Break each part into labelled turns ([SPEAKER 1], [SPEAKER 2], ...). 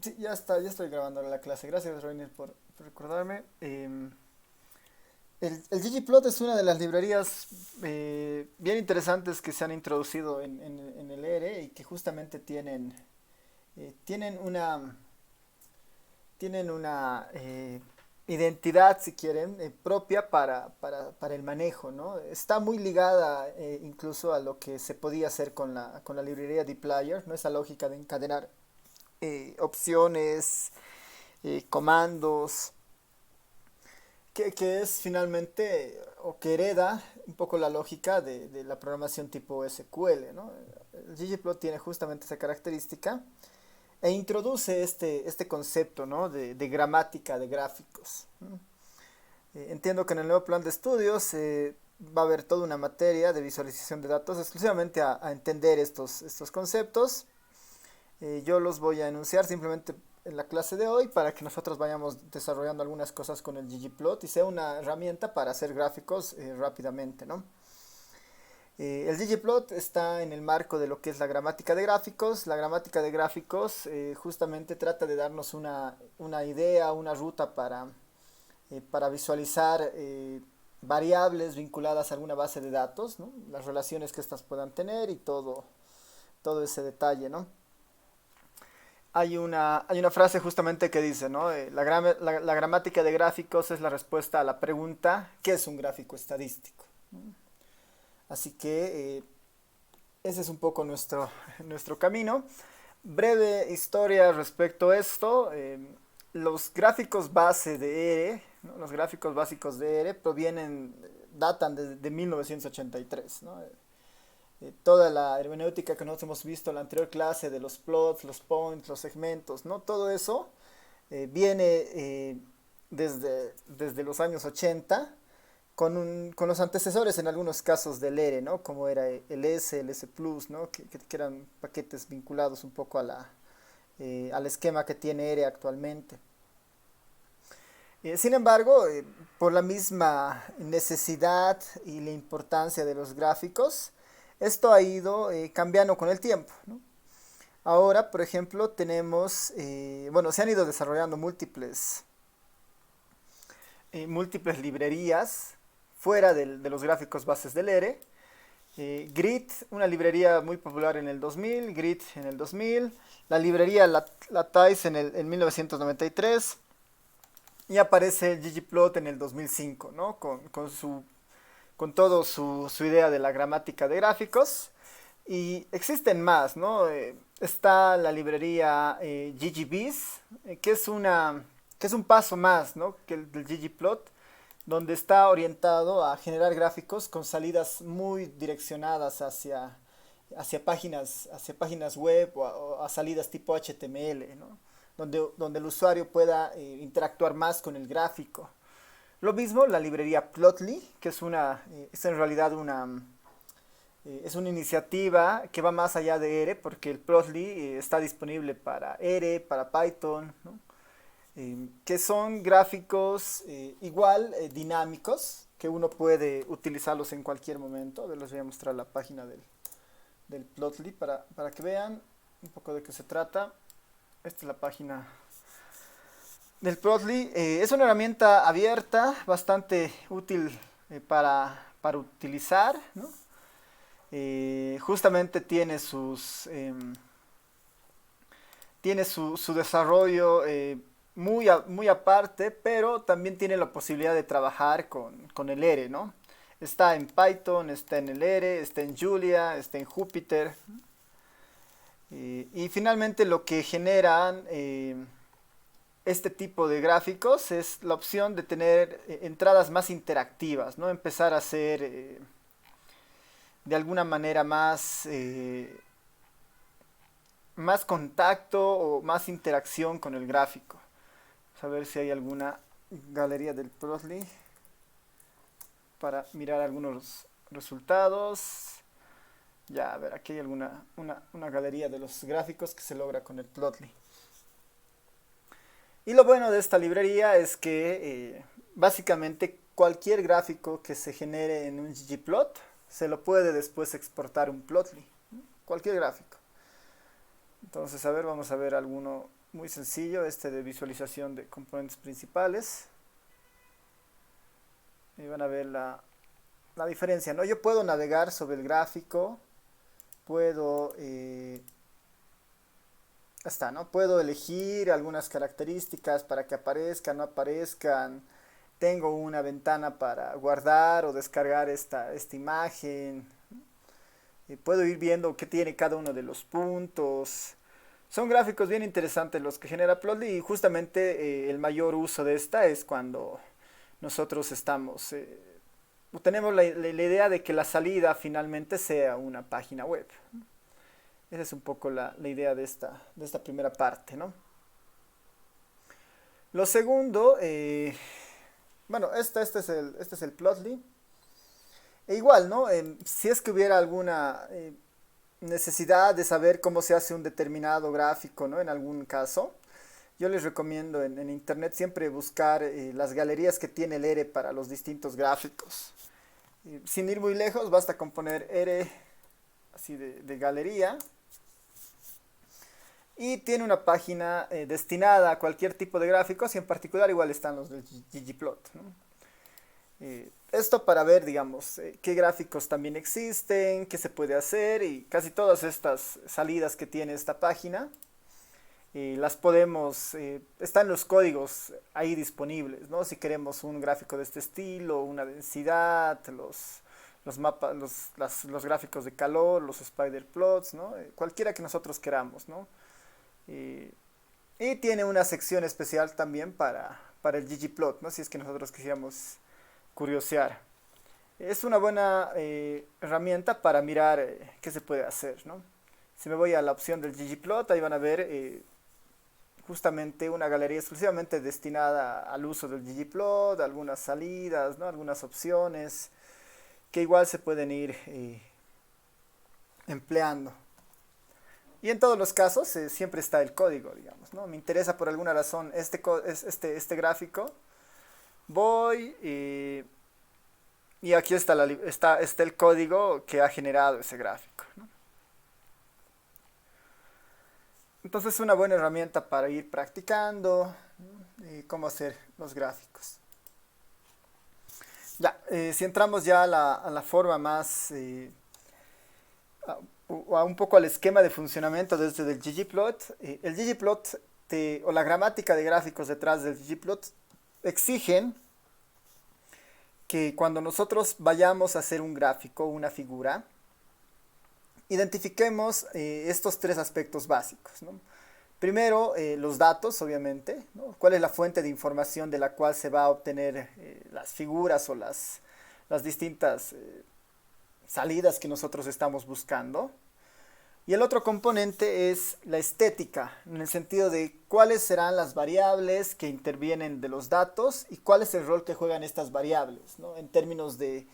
[SPEAKER 1] Sí, ya está, ya estoy grabando la clase. Gracias, Reiner, por recordarme. El ggplot es una de las librerías bien interesantes que se han introducido en el ERE y que justamente eh, tienen una, tienen una identidad, si quieren, propia para el manejo, ¿no? Está muy ligada incluso a lo que se podía hacer con la librería dplyr, ¿no? Esa lógica de encadenar opciones, comandos, que es finalmente o que hereda un poco la lógica de la programación tipo SQL, ¿no? El ggplot tiene justamente esa característica e introduce este concepto, ¿no? de gramática de gráficos. ¿No? Entiendo que en el nuevo plan de estudios va a haber toda una materia de visualización de datos exclusivamente a entender estos conceptos. Yo los voy a enunciar simplemente en la clase de hoy para que nosotros vayamos desarrollando algunas cosas con el ggplot y sea una herramienta para hacer gráficos rápidamente, ¿no? El ggplot está en el marco de lo que es la gramática de gráficos. La gramática de gráficos justamente trata de darnos una idea, una ruta para visualizar variables vinculadas a alguna base de datos, ¿no? Las relaciones que éstas puedan tener y todo ese detalle, ¿no? Hay una frase justamente que dice, ¿no? La gramática de gráficos es la respuesta a la pregunta, ¿qué es un gráfico estadístico? Así que ese es un poco nuestro camino. Breve historia respecto a esto. Los gráficos base de ERE, ¿no? Los gráficos básicos de ERE datan de 1983, ¿no? Toda la hermenéutica que nosotros hemos visto en la anterior clase de los plots, los points, los segmentos, ¿no? Todo eso viene desde los años 80 con los antecesores en algunos casos del ERE, ¿no? Como era el S, el S Plus, ¿no? Que eran paquetes vinculados un poco al esquema que tiene ERE actualmente. Sin embargo, por la misma necesidad y la importancia de los gráficos, esto ha ido cambiando con el tiempo, ¿no? Ahora, por ejemplo, bueno, se han ido desarrollando múltiples librerías fuera de los gráficos bases del ERE. Grid, una librería muy popular en el 2000, Grid en el 2000, la librería Latice en 1993 y aparece el ggplot en el 2005, ¿no? Con todo su idea de la gramática de gráficos. Y existen más, ¿no? Está la librería ggvis, que es un paso más, ¿no? Que el del ggplot, donde está orientado a generar gráficos con salidas muy direccionadas hacia páginas web o a salidas tipo HTML, ¿no? Donde el usuario pueda interactuar más con el gráfico. Lo mismo la librería Plotly, que es en realidad es una iniciativa que va más allá de ERE, porque el Plotly está disponible para ERE, para Python, ¿no? Que son gráficos igual dinámicos, que uno puede utilizarlos en cualquier momento. A ver, les voy a mostrar la página del Plotly para que vean un poco de qué se trata. Esta es la página del Plotly. Es una herramienta abierta, bastante útil para utilizar, ¿no? Justamente tiene su desarrollo muy aparte, pero también tiene la posibilidad de trabajar con el ERE, ¿no? Está en Python, está en el ERE, está en Julia, está en Jupyter. Y finalmente lo que generan este tipo de gráficos es la opción de tener entradas más interactivas, ¿no? Empezar a hacer de alguna manera más contacto o más interacción con el gráfico. Vamos a ver si hay alguna galería del Plotly para mirar algunos resultados. Ya, a ver, aquí hay una galería de los gráficos que se logra con el Plotly. Y lo bueno de esta librería es que básicamente cualquier gráfico que se genere en un ggplot se lo puede después exportar un Plotly. Cualquier gráfico. Entonces, a ver, vamos a ver alguno. muy sencillo, este de visualización de componentes principales. Y van a ver la diferencia, ¿no? Yo puedo navegar sobre el gráfico, puedo, está, ¿no? Puedo elegir algunas características para que aparezcan, no aparezcan. Tengo una ventana para guardar o descargar esta imagen. Puedo ir viendo qué tiene cada uno de los puntos. Son gráficos bien interesantes los que genera Plotly y justamente el mayor uso de esta es cuando nosotros estamos, tenemos la idea de que la salida finalmente sea una página web. Esa es un poco la idea de esta primera parte, ¿no? Lo segundo, bueno, este es el Plotly. E igual, ¿no? Si es que hubiera alguna necesidad de saber cómo se hace un determinado gráfico, ¿no? En algún caso, yo les recomiendo en internet siempre buscar las galerías que tiene el ERE para los distintos gráficos. Sin ir muy lejos, basta con poner ERE así de galería. Y tiene una página destinada a cualquier tipo de gráficos y en particular igual están los del ggplot, ¿no? Esto para ver, digamos, qué gráficos también existen, qué se puede hacer y casi todas estas salidas que tiene esta página las podemos, están los códigos ahí disponibles, ¿no? Si queremos un gráfico de este estilo, una densidad, los mapas, los gráficos de calor, los spider plots, ¿no? Cualquiera que nosotros queramos, ¿no? Y, y tiene una sección especial también para el ggplot, ¿no? Si es que nosotros quisiéramos curiosear. Es una buena herramienta para mirar qué se puede hacer, ¿no? Si me voy a la opción del ggplot, ahí van a ver justamente una galería exclusivamente destinada al uso del ggplot, algunas salidas, ¿no? Algunas opciones que igual se pueden ir empleando. Y en todos los casos siempre está el código, digamos, ¿no? Me interesa por alguna razón este gráfico. Voy y aquí está el código que ha generado ese gráfico, ¿no? Entonces es una buena herramienta para ir practicando, ¿no? Cómo hacer los gráficos. Ya, si entramos ya a la forma más, a un poco al esquema de funcionamiento desde el ggplot, el ggplot o la gramática de gráficos detrás del ggplot exigen que cuando nosotros vayamos a hacer un gráfico, una figura, identifiquemos estos tres aspectos básicos, ¿no? Primero, los datos, obviamente, ¿no? ¿Cuál es la fuente de información de la cual se va a obtener las figuras o las distintas salidas que nosotros estamos buscando? Y el otro componente es la estética, en el sentido de cuáles serán las variables que intervienen de los datos y cuál es el rol que juegan estas variables, ¿no? En términos de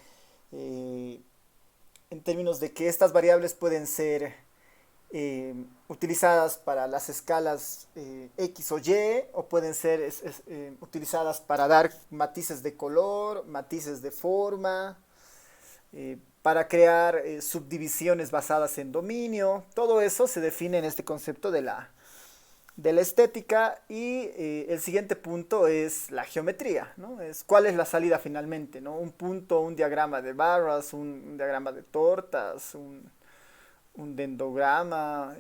[SPEAKER 1] que estas variables pueden ser utilizadas para las escalas X o Y, o pueden ser utilizadas para dar matices de color, matices de forma, para crear subdivisiones basadas en dominio. Todo eso se define en este concepto de la estética y el siguiente punto es la geometría, ¿no? Es cuál es la salida finalmente, ¿no? Un punto, un diagrama de barras, un diagrama de tortas, un dendrograma,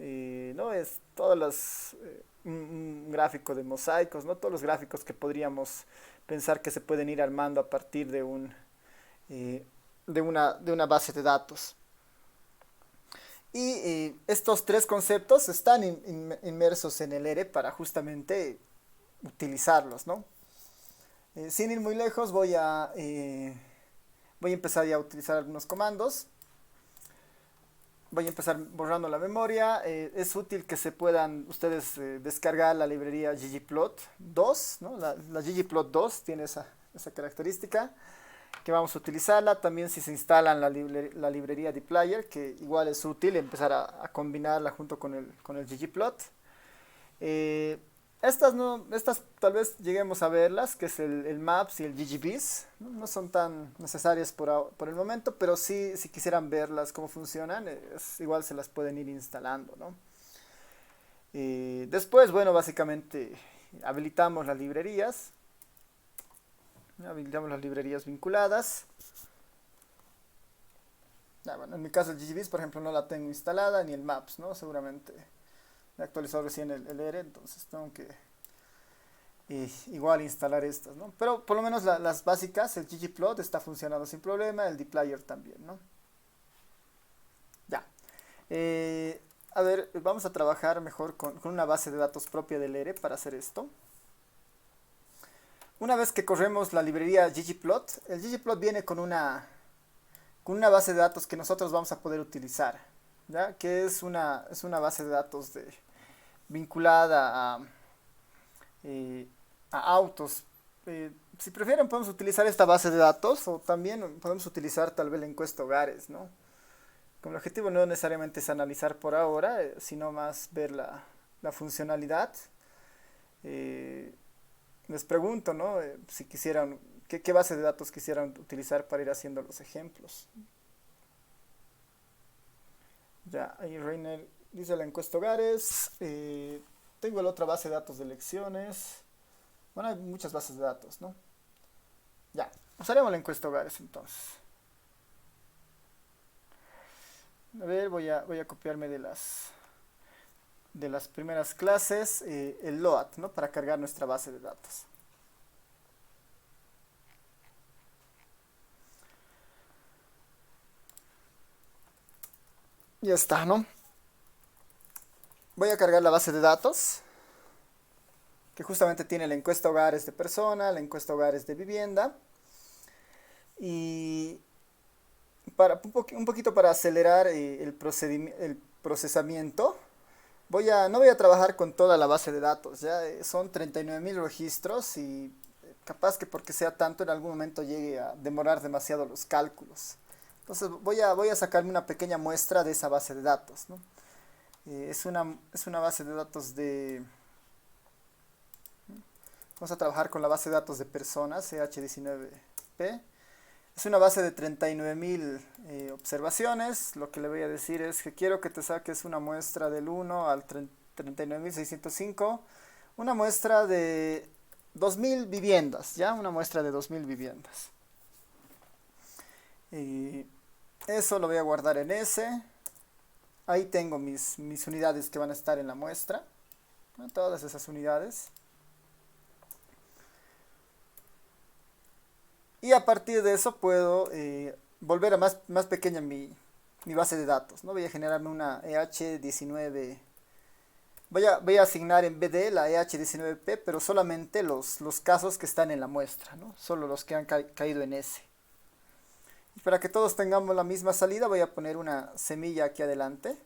[SPEAKER 1] ¿no? Es un gráfico de mosaicos, ¿no? Todos los gráficos que podríamos pensar que se pueden ir armando a partir eh, de una base de datos. Y estos tres conceptos están inmersos en el ERE para justamente utilizarlos, ¿no? Sin ir muy lejos voy a empezar ya a utilizar algunos comandos. Voy a empezar borrando la memoria. Es útil que se puedan ustedes descargar la librería ggplot 2, ¿no? La ggplot 2 tiene esa característica que vamos a utilizarla. También si se instalan la librería dplyr, que igual es útil empezar a combinarla junto con el ggplot. Estas tal vez lleguemos a verlas, que es el maps y el ggvis, ¿no? No son tan necesarias por el momento, pero sí, si quisieran verlas cómo funcionan, igual se las pueden ir instalando, ¿no? Después, bueno, básicamente habilitamos las librerías. Habilitamos las librerías vinculadas. Bueno, en mi caso el GGBeats, por ejemplo, no la tengo instalada, ni el Maps, ¿no? Seguramente he actualizado recién el ERE, entonces tengo que igual instalar estas, ¿no? Pero por lo menos las básicas, el ggplot está funcionando sin problema, el dplyr también, ¿no? Ya. A ver, vamos a trabajar mejor con una base de datos propia del ERE para hacer esto. Una vez que corremos la librería ggplot, el ggplot viene con una base de datos que nosotros vamos a poder utilizar, ¿ya? Que es una base de datos vinculada a autos. Si prefieren podemos utilizar esta base de datos o también podemos utilizar tal vez la encuesta hogares, ¿no? Como el objetivo no necesariamente es analizar por ahora, sino más ver la funcionalidad. Les pregunto, ¿no? Si quisieran, ¿qué base de datos quisieran utilizar para ir haciendo los ejemplos? Ya, ahí Reiner dice la encuesta hogares. Tengo la otra base de datos de elecciones. Bueno, hay muchas bases de datos, ¿no? Ya, usaremos la encuesta hogares entonces. A ver, voy a copiarme de las primeras clases el load, ¿no? Para cargar nuestra base de datos. Ya está, ¿no? Voy a cargar la base de datos, que justamente tiene la encuesta hogares de persona, la encuesta hogares de vivienda. Y un poquito para acelerar el procesamiento, no voy a trabajar con toda la base de datos, ya son 39.000 registros y capaz que porque sea tanto en algún momento llegue a demorar demasiado los cálculos. Entonces voy a sacarme una pequeña muestra de esa base de datos, ¿no? Es una base de datos vamos a trabajar con la base de datos de personas, CH19P. Es una base de 39.000 observaciones. Lo que le voy a decir es que quiero que te saques una muestra del 1 al 39.605. Una muestra de 2.000 viviendas, ¿ya? Una muestra de 2.000 viviendas. Eso lo voy a guardar en S. Ahí tengo mis unidades que van a estar en la muestra, ¿no? Todas esas unidades. Y a partir de eso puedo volver a más pequeña mi base de datos, ¿no? Voy a generarme una EH19. Voy a asignar en BD la EH19P, pero solamente los casos que están en la muestra, ¿no? Solo los que han caído en S. Y para que todos tengamos la misma salida, voy a poner una semilla aquí adelante,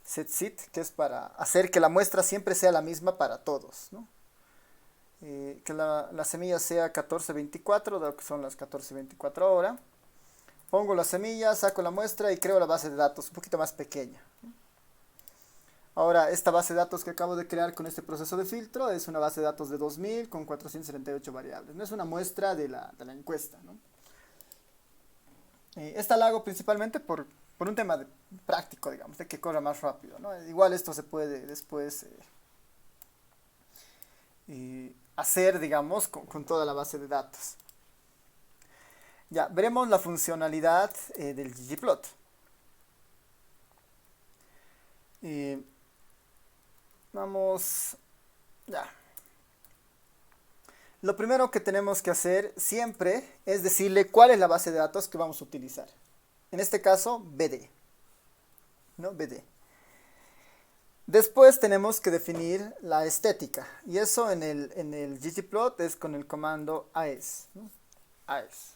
[SPEAKER 1] setSit, que es para hacer que la muestra siempre sea la misma para todos, ¿no? Que la semilla sea 1424, dado que son las 14:24 ahora. Pongo la semilla, saco la muestra y creo la base de datos un poquito más pequeña. Ahora, esta base de datos que acabo de crear con este proceso de filtro es una base de datos de 2000 con 478 variables. No es una muestra de la encuesta, ¿no? Esta la hago principalmente por un tema práctico, digamos, de que corra más rápido, ¿no? Igual esto se puede después hacer, digamos, con toda la base de datos. Ya, veremos la funcionalidad del ggplot. Vamos, ya. Lo primero que tenemos que hacer siempre es decirle cuál es la base de datos que vamos a utilizar. En este caso, BD, ¿no? BD. Después tenemos que definir la estética, y eso en el ggplot es con el comando AES, ¿no? AES.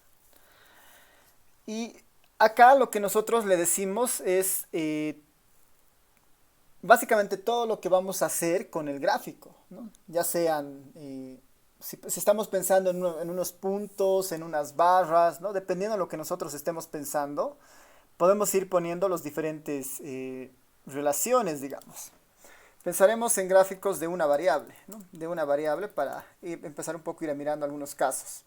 [SPEAKER 1] Y acá lo que nosotros le decimos es básicamente todo lo que vamos a hacer con el gráfico, ¿no? Ya sean, si estamos pensando en unos puntos, en unas barras, ¿no? Dependiendo de lo que nosotros estemos pensando, podemos ir poniendo los diferentes relaciones, digamos. Pensaremos en gráficos de una variable, ¿no? De una variable para empezar un poco a ir mirando algunos casos.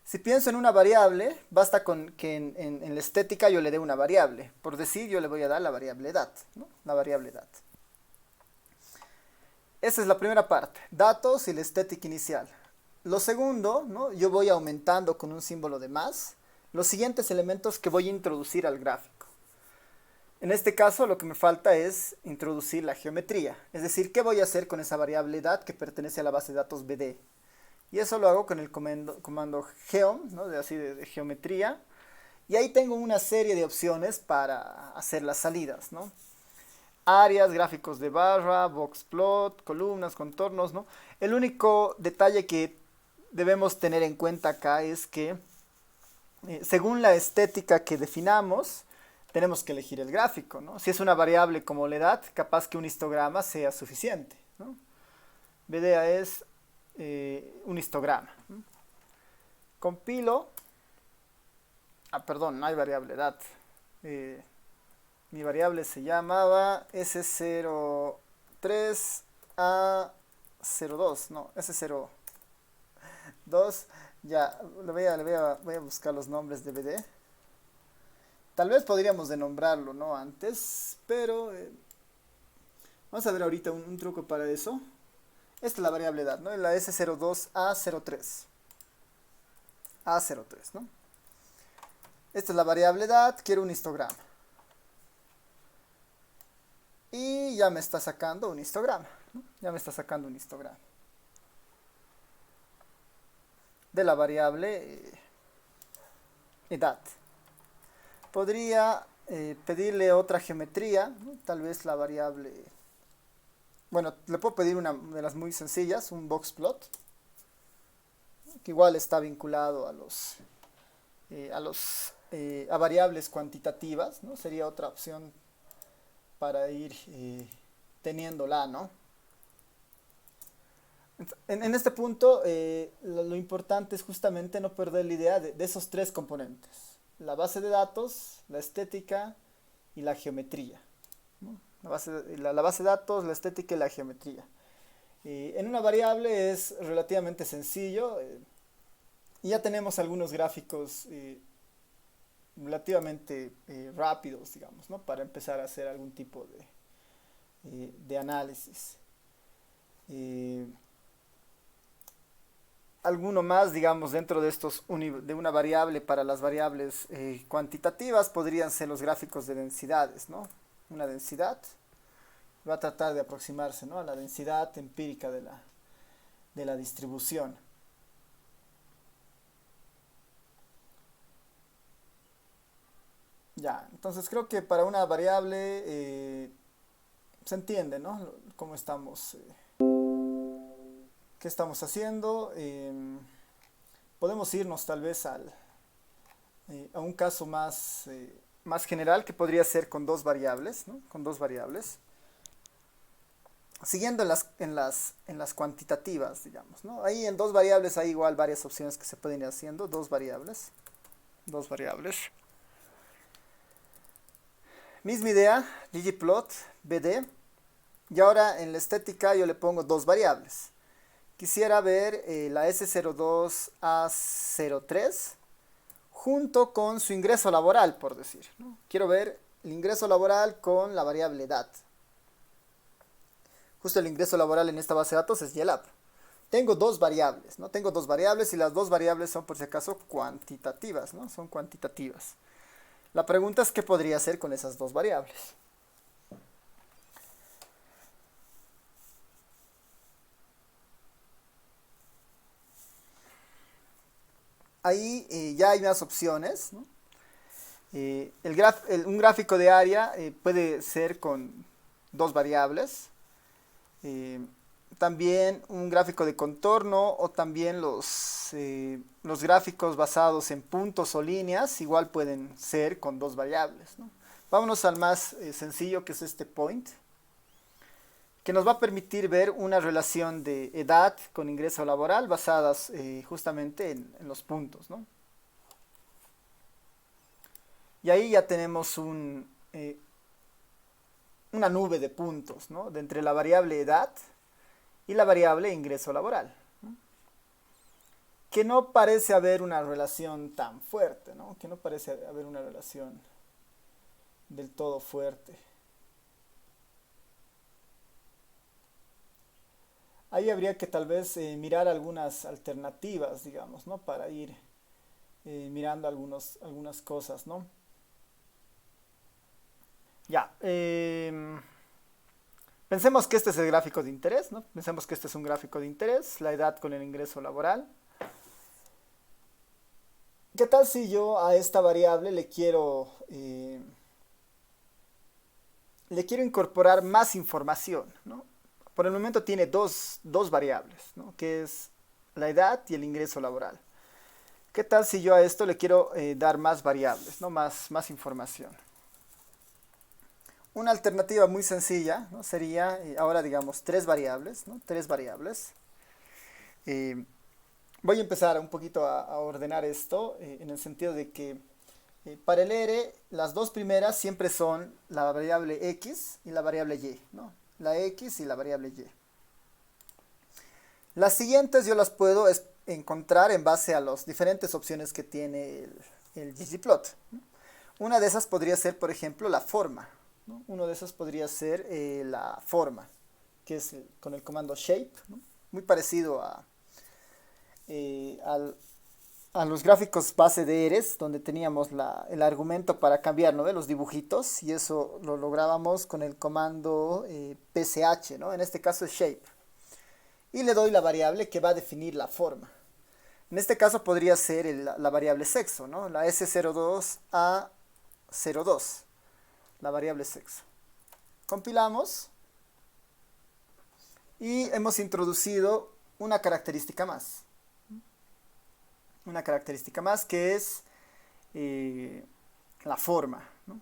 [SPEAKER 1] Si pienso en una variable, basta con que en la estética yo le dé una variable. Por decir, yo le voy a dar la variable edad, ¿no? La variable edad. Esa es la primera parte, datos y la estética inicial. Lo segundo, ¿no? Yo voy aumentando con un símbolo de más los siguientes elementos que voy a introducir al gráfico. En este caso lo que me falta es introducir la geometría, es decir, ¿qué voy a hacer con esa variable edad que pertenece a la base de datos BD? Y eso lo hago con el comando geom, ¿no? De geometría, y ahí tengo una serie de opciones para hacer las salidas, ¿no? Áreas, gráficos de barra, boxplot, columnas, contornos, ¿no? El único detalle que debemos tener en cuenta acá es que según la estética que definamos, tenemos que elegir el gráfico, ¿no? Si es una variable como la edad, capaz que un histograma sea suficiente, ¿no? BDA es un histograma, ¿no? Compilo. Perdón, no hay variable edad. Mi variable se llamaba S03A02, no, S02. Ya, voy a buscar los nombres de BD. Tal vez podríamos denombrarlo, ¿no? Antes, pero vamos a ver ahorita un truco para eso. Esta es la variable edad, ¿no? La S02A03. A03, ¿no? Esta es la variable edad, quiero un histograma. Y ya me está sacando un histograma, ¿no? Ya me está sacando un histograma de la variable edad. Podría pedirle otra geometría, ¿no? Tal vez la variable... Bueno, le puedo pedir una de las muy sencillas, un boxplot, que igual está vinculado a variables cuantitativas, ¿no? Sería otra opción para ir teniéndola, ¿no? En este punto, lo importante es justamente no perder la idea de esos tres componentes: la base de datos, la estética y la geometría, ¿no? La base de datos, la estética y la geometría. En una variable es relativamente sencillo, y ya tenemos algunos gráficos relativamente rápidos, digamos, ¿no? Para empezar a hacer algún tipo de análisis. Alguno más, digamos, dentro de de una variable para las variables cuantitativas podrían ser los gráficos de densidades, ¿no? Una densidad va a tratar de aproximarse, ¿no? A la densidad empírica de la distribución. Ya, entonces creo que para una variable se entiende, ¿no? Cómo estamos, qué estamos haciendo. Podemos irnos tal vez a un caso más general, que podría ser con dos variables, ¿no? Con dos variables. Siguiendo en las cuantitativas, digamos, ¿no? Ahí en dos variables hay igual varias opciones que se pueden ir haciendo. Dos variables. Misma idea, ggplot, bd. Y ahora en la estética yo le pongo dos variables. Quisiera ver la S02A03 junto con su ingreso laboral, por decir, ¿no? Quiero ver el ingreso laboral con la variable edad. Justo el ingreso laboral en esta base de datos es YELAB. Tengo dos variables, ¿no? Tengo dos variables y las dos variables son, por si acaso, cuantitativas, ¿no? Son cuantitativas. La pregunta es qué podría hacer con esas dos variables. Ahí ya hay más opciones, ¿no? Un gráfico de área puede ser con dos variables. También un gráfico de contorno, o también los gráficos basados en puntos o líneas igual pueden ser con dos variables, ¿no? Vámonos al más sencillo, que es este point, que nos va a permitir ver una relación de edad con ingreso laboral basadas justamente en los puntos, ¿no? Y ahí ya tenemos una nube de puntos, ¿no? De entre la variable edad y la variable ingreso laboral, ¿no? Que no parece haber una relación tan fuerte, ¿no? Que no parece haber una relación del todo fuerte. Ahí habría que tal vez mirar algunas alternativas, digamos, ¿no? Para ir mirando algunas cosas, ¿no? Ya. Pensemos que este es el gráfico de interés, ¿no? Pensemos que este es un gráfico de interés, la edad con el ingreso laboral. ¿Qué tal si yo a esta variable le quiero incorporar más información, ¿no? Por el momento tiene dos variables, ¿no? Que es la edad y el ingreso laboral. ¿Qué tal si yo a esto le quiero dar más variables, ¿no? Más información. Una alternativa muy sencilla, ¿no? Sería ahora digamos tres variables, ¿no? Tres variables. Eh, Voy a empezar un poquito a ordenar esto en el sentido de que para el R las dos primeras siempre son la variable X y la variable Y, ¿no? La X y la variable Y. Las siguientes yo las puedo encontrar en base a las diferentes opciones que tiene el ggplot. Una de esas podría ser, por ejemplo, la forma, ¿no? Uno de esas podría ser la forma, que es con el comando shape, ¿no? Muy parecido a los gráficos base de Eres, donde teníamos el argumento para cambiar, ¿no? De los dibujitos, y eso lo lográbamos con el comando psh, ¿no? En este caso es shape. Y le doy la variable que va a definir la forma. En este caso podría ser la variable sexo, ¿no? La S02A02, la variable sexo. Compilamos y hemos introducido una característica más. Una característica más que es la forma, ¿no?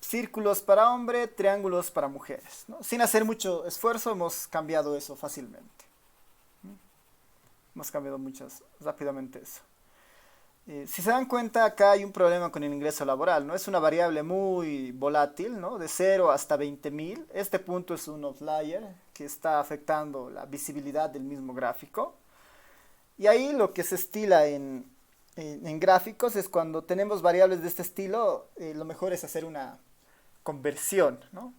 [SPEAKER 1] Círculos para hombre, triángulos para mujeres, ¿no? Sin hacer mucho esfuerzo hemos cambiado eso fácilmente. Hemos cambiado rápidamente eso. Si se dan cuenta, acá hay un problema con el ingreso laboral, ¿no? Es una variable muy volátil, ¿no? De 0 hasta 20.000. Este punto es un outlier que está afectando la visibilidad del mismo gráfico. Y ahí lo que se estila en gráficos es cuando tenemos variables de este estilo, lo mejor es hacer una conversión, ¿no?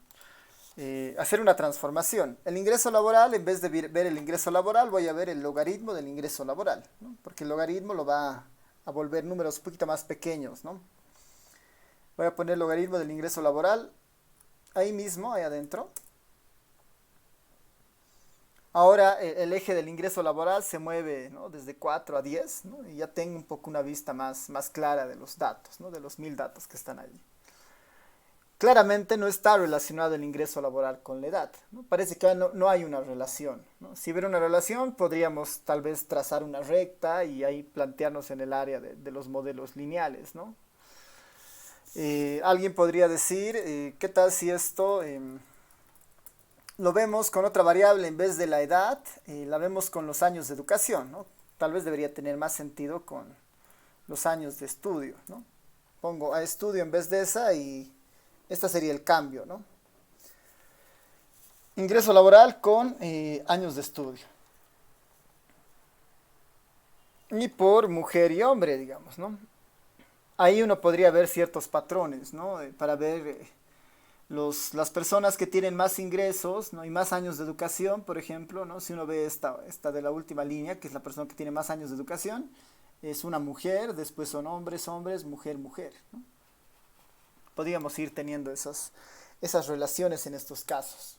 [SPEAKER 1] Hacer una transformación. El ingreso laboral, en vez de ver el ingreso laboral, voy a ver el logaritmo del ingreso laboral, ¿no? Porque el logaritmo lo va a volver números un poquito más pequeños, ¿no? Voy a poner logaritmo del ingreso laboral ahí mismo, ahí adentro. Ahora el eje del ingreso laboral se mueve, ¿no? Desde 4 a 10, ¿no? Y ya tengo un poco una vista más clara de los datos, ¿no? De los 1000 datos que están ahí. Claramente no está relacionado el ingreso laboral con la edad, ¿no? Parece que no hay una relación, ¿no? Si hubiera una relación, podríamos tal vez trazar una recta y ahí plantearnos en el área de los modelos lineales, ¿no? Alguien podría decir, ¿qué tal si esto lo vemos con otra variable en vez de la edad? La vemos con los años de educación, ¿no? Tal vez debería tener más sentido con los años de estudio, ¿no? Pongo a estudio en vez de esa y este sería el cambio, ¿no? Ingreso laboral con años de estudio. Y por mujer y hombre, digamos, ¿no? Ahí uno podría ver ciertos patrones, ¿no? Para ver las personas que tienen más ingresos, ¿no? Y más años de educación, por ejemplo, ¿no? Si uno ve esta de la última línea, que es la persona que tiene más años de educación, es una mujer, después son hombres, hombres, mujer, mujer, ¿no? Podríamos ir teniendo esas relaciones en estos casos.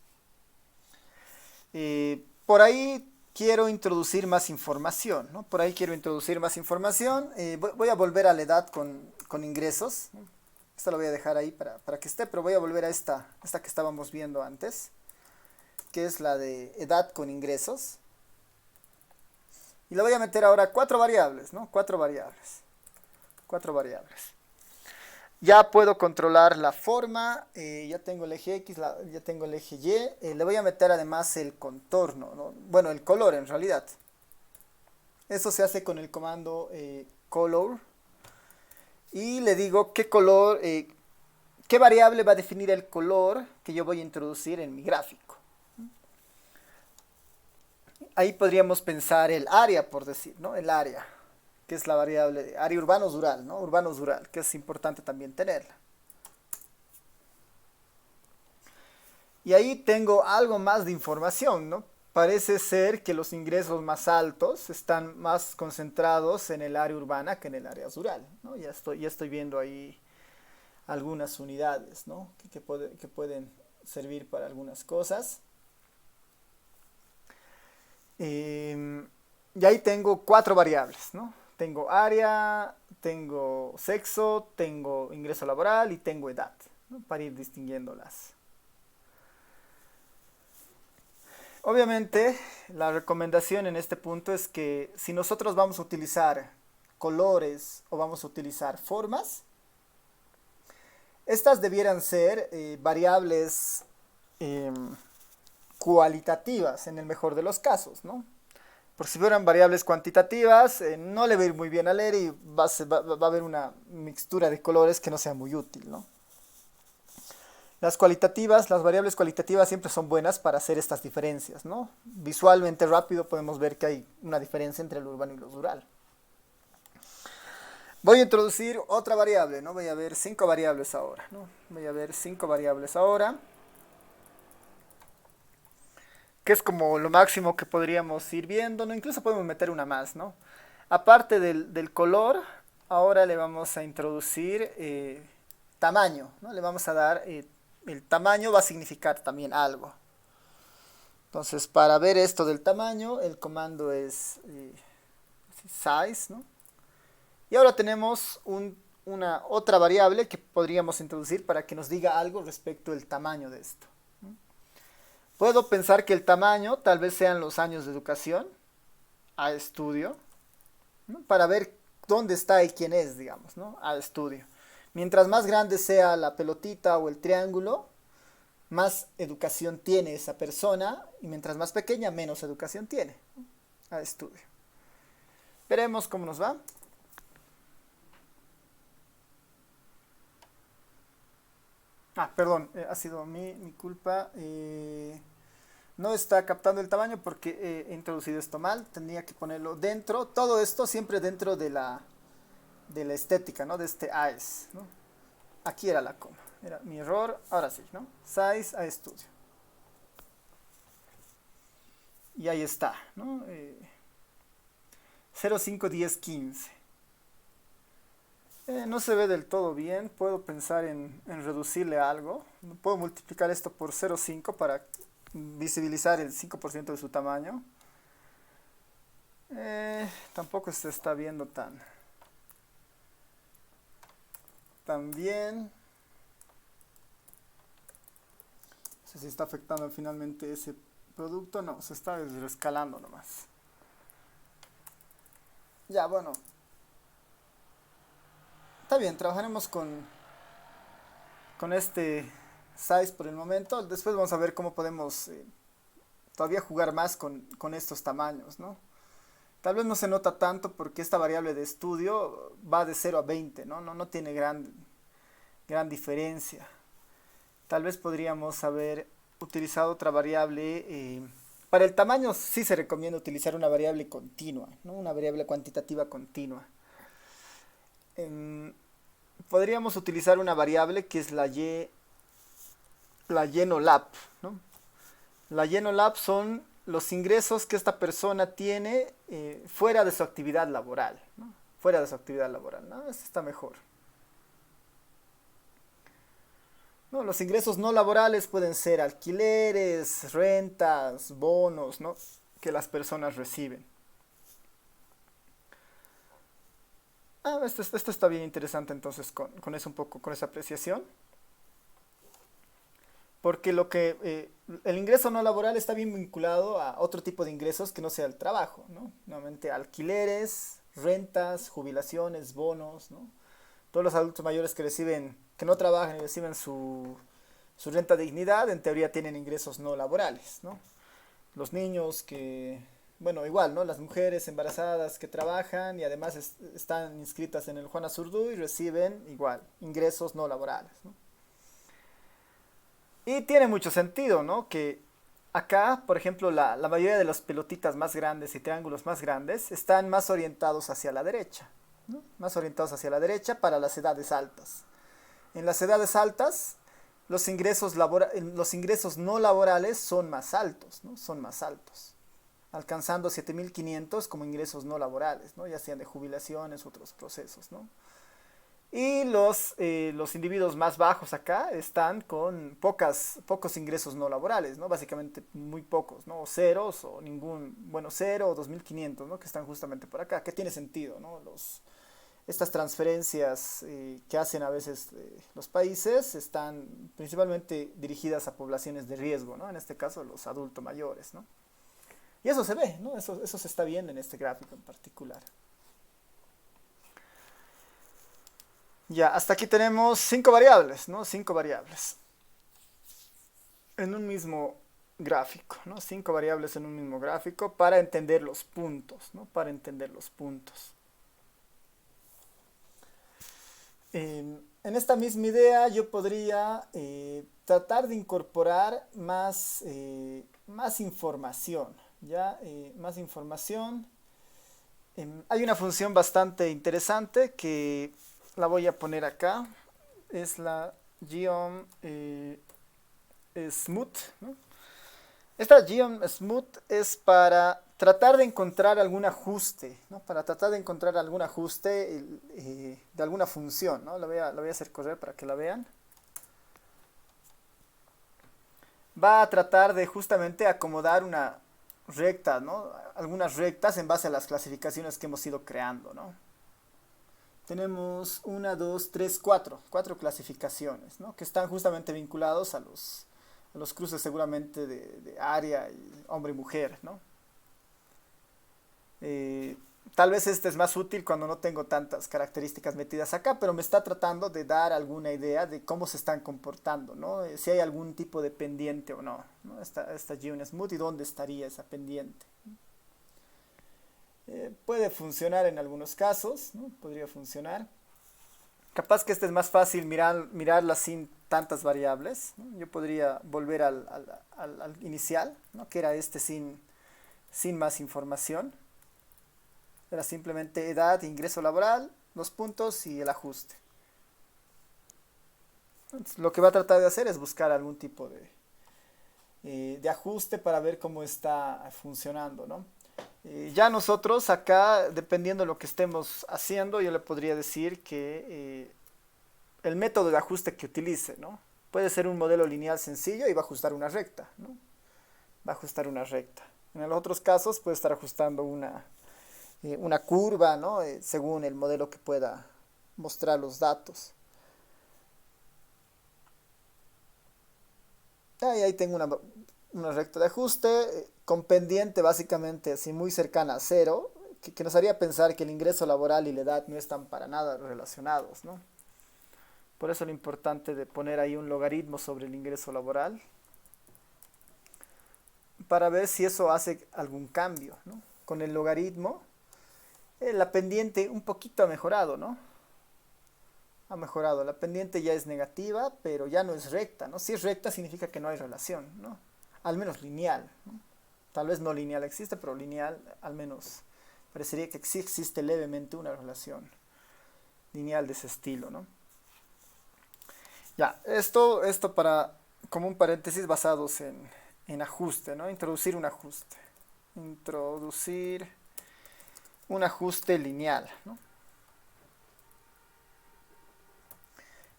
[SPEAKER 1] Por ahí quiero introducir más información, ¿no? Por ahí quiero introducir más información. Voy a volver a la edad con ingresos, ¿no? Esta la voy a dejar ahí para que esté, pero voy a volver a esta que estábamos viendo antes, que es la de edad con ingresos. Y le voy a meter ahora 4 variables, ¿no? 4 variables. 4 variables. Ya puedo controlar la forma, ya tengo el eje X, ya tengo el eje Y. Le voy a meter además el contorno, ¿no? Bueno, el color en realidad. Eso se hace con el comando color. Y le digo qué color, qué variable va a definir el color que yo voy a introducir en mi gráfico. Ahí podríamos pensar el área, por decir, ¿no? El área, que es la variable de área urbano-rural, ¿no? Urbano-rural, que es importante también tenerla. Y ahí tengo algo más de información, ¿no? parece ser que los ingresos más altos están más concentrados en el área urbana que en el área rural, ¿no? Ya estoy viendo ahí algunas unidades, ¿no? Que pueden servir para algunas cosas. Em, y ahí tengo cuatro variables, ¿no? Tengo área, tengo sexo, tengo ingreso laboral y tengo edad, ¿no? Para ir distinguiéndolas. Obviamente, la recomendación en este punto es que si nosotros vamos a utilizar colores o vamos a utilizar formas, estas debieran ser variables eh, cualitativas en el mejor de los casos, ¿no? Porque si fueran variables cuantitativas, no le va a ir muy bien a leer y va a haber una mixtura de colores que no sea muy útil, ¿no? Las cualitativas, las variables cualitativas siempre son buenas para hacer estas diferencias, ¿no? Visualmente rápido podemos ver que hay una diferencia entre lo urbano y lo rural. Voy a introducir otra variable, ¿no? Voy a ver 5 variables ahora, ¿no? Voy a ver 5 variables ahora, que es como lo máximo que podríamos ir viendo, ¿no? Incluso podemos meter una más, ¿no? Aparte del color, ahora le vamos a introducir tamaño, ¿no? Le vamos a dar, el tamaño va a significar también algo. Entonces, para ver esto del tamaño, el comando es size, ¿no? Y ahora tenemos una otra variable que podríamos introducir para que nos diga algo respecto del tamaño de esto. Puedo pensar que el tamaño tal vez sean los años de educación a estudio, ¿no? Para ver dónde está y quién es, digamos, ¿no? A estudio. Mientras más grande sea la pelotita o el triángulo, más educación tiene esa persona, y mientras más pequeña, menos educación tiene, ¿no? A estudio. Veremos cómo nos va. Perdón, ha sido mi culpa. No está captando el tamaño porque he introducido esto mal. Tendría que ponerlo dentro. Todo esto siempre dentro de la estética, ¿no? De este AES, ¿no? Aquí era la coma. Era mi error. Ahora sí, ¿no? Size a estudio. Y ahí está, ¿no? 0, 5, 10, 15. No se ve del todo bien. Puedo pensar en reducirle algo. Puedo multiplicar esto por 0,5 para visibilizar el 5% de su tamaño. Tampoco se está viendo tan bien. No sé si está afectando finalmente ese producto. No, se está rescalando nomás. Ya, bueno. Está bien, trabajaremos con este size por el momento. Después vamos a ver cómo podemos todavía jugar más con estos tamaños, ¿no? Tal vez no se nota tanto porque esta variable de estudio va de 0 a 20, ¿no? No tiene gran diferencia. Tal vez podríamos haber utilizado otra variable. Para el tamaño sí se recomienda utilizar una variable continua, ¿no? Una variable cuantitativa continua. Podríamos utilizar una variable que es la YNOLAP, ¿no? La YNOLAP son los ingresos que esta persona tiene fuera de su actividad laboral, ¿no? Fuera de su actividad laboral, ¿no? Esto está mejor. ¿No? Los ingresos no laborales pueden ser alquileres, rentas, bonos, ¿no? Que las personas reciben. Esto está bien interesante entonces con eso un poco, con esa apreciación. Porque el ingreso no laboral está bien vinculado a otro tipo de ingresos que no sea el trabajo, ¿no? Nuevamente alquileres, rentas, jubilaciones, bonos, ¿no? Todos los adultos mayores que no trabajan y reciben su renta de dignidad, en teoría tienen ingresos no laborales, ¿no? Los niños bueno, igual, ¿no? Las mujeres embarazadas que trabajan y además están inscritas en el Juana Zurduy reciben igual ingresos no laborales, ¿no? Y tiene mucho sentido, ¿no? Que acá, por ejemplo, la mayoría de las pelotitas más grandes y triángulos más grandes están más orientados hacia la derecha, ¿no? Más orientados hacia la derecha para las edades altas. En las edades altas, los ingresos no laborales son más altos, ¿no? Son más altos, alcanzando 7.500 como ingresos no laborales, ¿no? Ya sean de jubilaciones, otros procesos, ¿no? Y los individuos más bajos acá están con pocos ingresos no laborales, ¿no? Básicamente muy pocos, ¿no? O ceros o ningún, bueno, cero o 2.500, ¿no? Que están justamente por acá, que tiene sentido, ¿no? Estas transferencias que hacen a veces los países están principalmente dirigidas a poblaciones de riesgo, ¿no? En este caso los adultos mayores, ¿no? Y eso se ve, ¿no? Eso se está viendo en este gráfico en particular. Ya, hasta aquí tenemos 5 variables, ¿no? 5 variables en un mismo gráfico, ¿no? 5 variables en un mismo gráfico para entender los puntos, ¿no? Para entender los puntos. En esta misma idea yo podría tratar de incorporar más información, ¿ya? Más información. Hay una función bastante interesante que la voy a poner acá, es la geom smooth, ¿no? Esta geom smooth es para tratar de encontrar algún ajuste, ¿no? Para tratar de encontrar algún ajuste de alguna función, ¿no? La voy a hacer correr para que la vean. Va a tratar de justamente acomodar una recta, ¿no? Algunas rectas en base a las clasificaciones que hemos ido creando, ¿no? Tenemos 1, 2, 3, 4 clasificaciones, ¿no? Que están justamente vinculados a los cruces seguramente de área, y hombre y mujer, ¿no? Tal vez este es más útil cuando no tengo tantas características metidas acá, pero me está tratando de dar alguna idea de cómo se están comportando, ¿no? Si hay algún tipo de pendiente o no, ¿no? Esta geom smooth y dónde estaría esa pendiente. Puede funcionar en algunos casos, ¿no? Podría funcionar. Capaz que este es más fácil mirarla sin tantas variables, ¿no? Yo podría volver al inicial, ¿no? Que era este sin más información. Era simplemente edad, ingreso laboral, los puntos y el ajuste. Entonces, lo que va a tratar de hacer es buscar algún tipo de ajuste para ver cómo está funcionando, ¿no? Ya nosotros acá, dependiendo de lo que estemos haciendo, yo le podría decir que el método de ajuste que utilice, ¿no? Puede ser un modelo lineal sencillo y va a ajustar una recta, ¿no? Va a ajustar una recta. En los otros casos puede estar ajustando una curva, ¿no? Según el modelo que pueda mostrar los datos. Ahí tengo una recta de ajuste con pendiente básicamente así muy cercana a cero, que nos haría pensar que el ingreso laboral y la edad no están para nada relacionados, ¿no? Por eso lo importante de poner ahí un logaritmo sobre el ingreso laboral para ver si eso hace algún cambio, ¿no? Con el logaritmo la pendiente un poquito ha mejorado, ¿no? Ha mejorado. La pendiente ya es negativa, pero ya no es recta, ¿no? Si es recta significa que no hay relación, ¿no? Al menos lineal, ¿no? Tal vez no lineal existe, pero lineal al menos parecería que sí existe levemente una relación lineal de ese estilo, ¿no? Ya, esto para, como un paréntesis basados en ajuste, ¿no? Introducir un ajuste. Introducir un ajuste lineal, ¿no?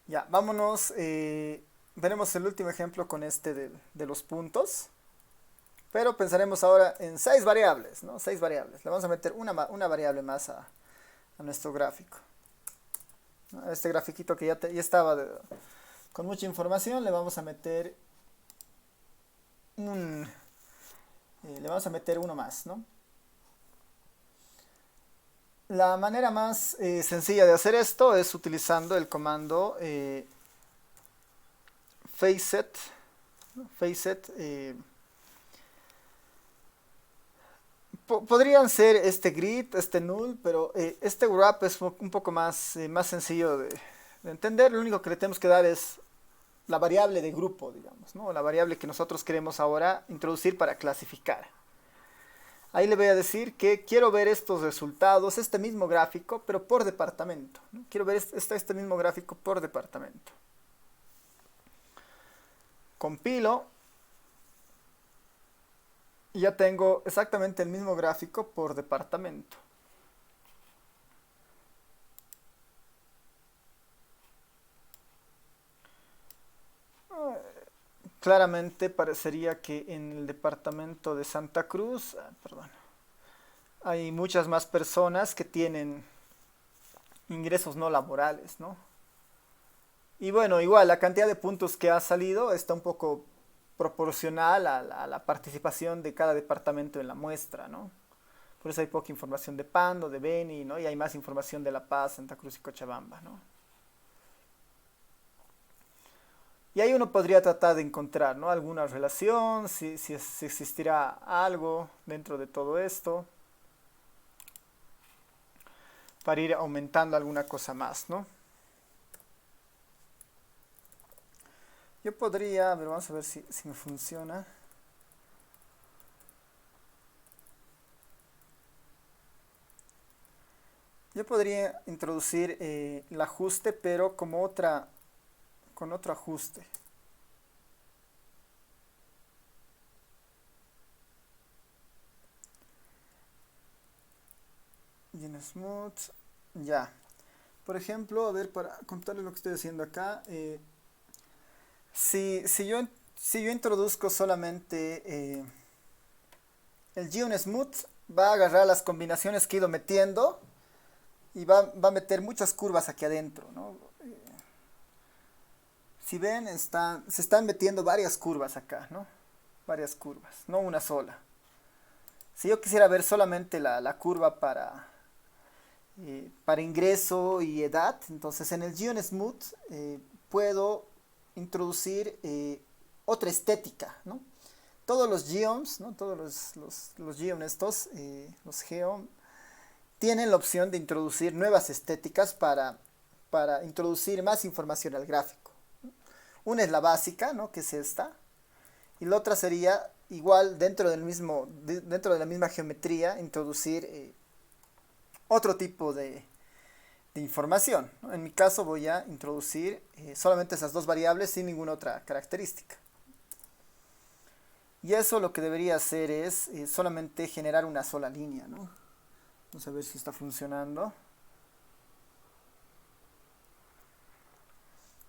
[SPEAKER 1] Ya, vámonos. Veremos el último ejemplo con este de los puntos. Pero pensaremos ahora en 6 variables, ¿no? 6 variables. Le vamos a meter una variable más a nuestro gráfico, ¿no? A este grafiquito que ya estaba con mucha información, le vamos a meter le vamos a meter uno más, ¿no? La manera más sencilla de hacer esto es utilizando el comando facet, ¿no? Facet. Podrían ser este grid, este null, pero este wrap es un poco más sencillo de entender. Lo único que le tenemos que dar es la variable de grupo, digamos, ¿no? La variable que nosotros queremos ahora introducir para clasificar. Ahí le voy a decir que quiero ver estos resultados, este mismo gráfico, pero por departamento, ¿no? Quiero ver este mismo gráfico por departamento. compilo y ya tengo exactamente el mismo gráfico por departamento. Claramente parecería que en el departamento de Santa Cruz, perdón, hay muchas más personas que tienen ingresos no laborales, ¿no? Y bueno, igual la cantidad de puntos que ha salido está un poco proporcional a la participación de cada departamento en la muestra, ¿no? Por eso hay poca información de Pando, de Beni, ¿no? Y hay más información de La Paz, Santa Cruz y Cochabamba, ¿no? Y ahí uno podría tratar de encontrar, ¿no? Alguna relación, si existirá algo dentro de todo esto, para ir aumentando alguna cosa más, ¿no? Yo podría, a ver, vamos a ver si me funciona. Yo podría introducir el ajuste, pero como con otro ajuste. Y en Smooth, ya. Por ejemplo, a ver, para contarles lo que estoy haciendo acá, si, si yo, si yo introduzco solamente el Geon Smooth, va a agarrar las combinaciones que he ido metiendo y va a meter muchas curvas aquí adentro, ¿no? Si ven, se están metiendo varias curvas acá, ¿no? Varias curvas, no una sola. Si yo quisiera ver solamente la curva para ingreso y edad, entonces en el Geon Smooth puedo introducir otra estética, ¿no? Todos los geoms, ¿no? Todos los geom estos, los geom, tienen la opción de introducir nuevas estéticas para introducir más información al gráfico. Una es la básica, ¿no? Que es esta, y la otra sería igual dentro de la misma geometría introducir otro tipo de información, ¿no? En mi caso voy a introducir solamente esas dos variables sin ninguna otra característica. Y eso lo que debería hacer es solamente generar una sola línea, ¿no? Vamos a ver si está funcionando.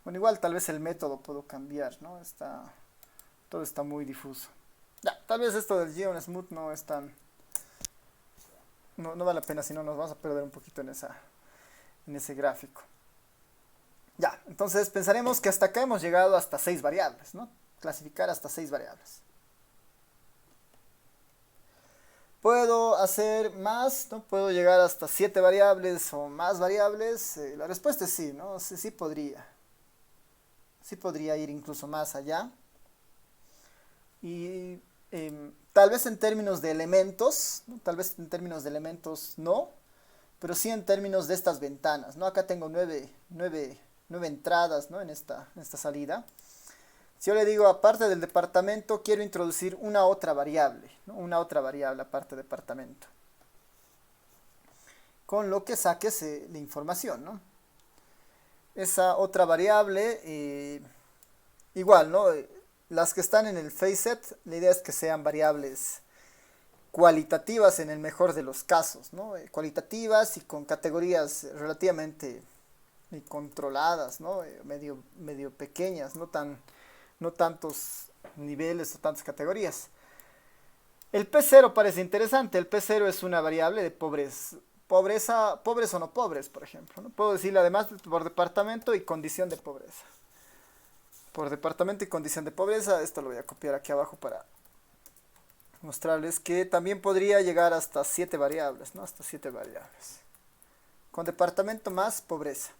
[SPEAKER 1] Bueno, igual tal vez el método puedo cambiar, ¿no? Todo está muy difuso. Ya, tal vez esto del Geon Smooth no es tan... No vale la pena, si no nos vamos a perder un poquito en ese gráfico. Ya, entonces pensaremos que hasta acá hemos llegado hasta 6 variables, ¿no? Clasificar hasta 6 variables. ¿Puedo hacer más? ¿No? ¿Puedo llegar hasta 7 variables o más variables? La respuesta es sí, ¿no? Sí, sí podría. Sí podría ir incluso más allá. Y tal vez en términos de elementos, ¿no? Tal vez en términos de elementos no, pero sí en términos de estas ventanas, ¿no? Acá tengo nueve entradas, ¿no? En esta salida. Si yo le digo, aparte del departamento, quiero introducir una otra variable, ¿no? Una otra variable aparte del departamento. Con lo que saques la información, ¿no? Esa otra variable, igual, ¿no? Las que están en el facet, la idea es que sean variables cualitativas en el mejor de los casos, ¿no? Cualitativas y con categorías relativamente controladas, ¿no? Medio pequeñas, no tantos niveles o tantas categorías. El P0 parece interesante. El P0 es una variable de pobreza, pobres o no pobres, por ejemplo, ¿no? Puedo decirle además por departamento y condición de pobreza. Por departamento y condición de pobreza, esto lo voy a copiar aquí abajo para mostrarles que también podría llegar hasta 7 variables, ¿no? Hasta 7 variables. Con departamento más pobreza.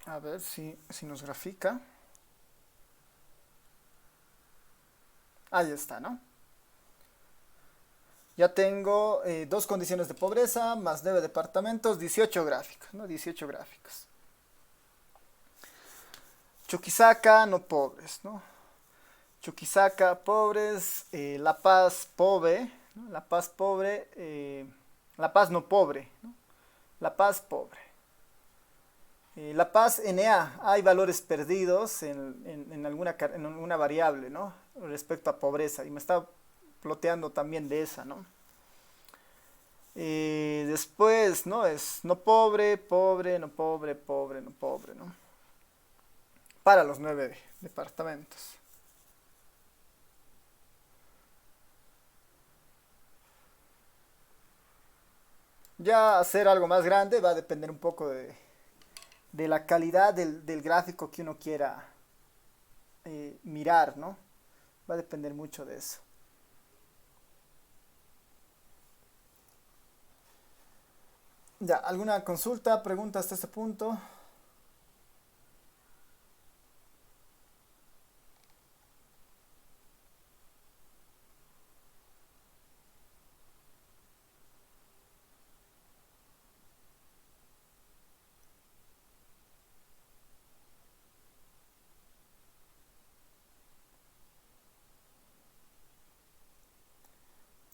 [SPEAKER 1] A ver si nos grafica. Ahí está, ¿no? Ya tengo dos condiciones de pobreza, más 9 departamentos, 18 gráficos, ¿no? 18 gráficos. Chuquisaca, no pobres, ¿no? Chuquisaca, pobres, La Paz, pobre, ¿no? La Paz pobre, La Paz no pobre, ¿no? La Paz pobre. La Paz NA, hay valores perdidos en alguna variable, ¿no? Respecto a pobreza. Y me está ploteando también de esa, ¿no? Después, ¿no? Es no pobre, pobre, no pobre, pobre, no pobre, ¿no? Para los 9 departamentos. Ya hacer algo más grande va a depender un poco de la calidad del gráfico que uno quiera mirar, ¿no? Va a depender mucho de eso. Ya, ¿alguna consulta, pregunta hasta este punto?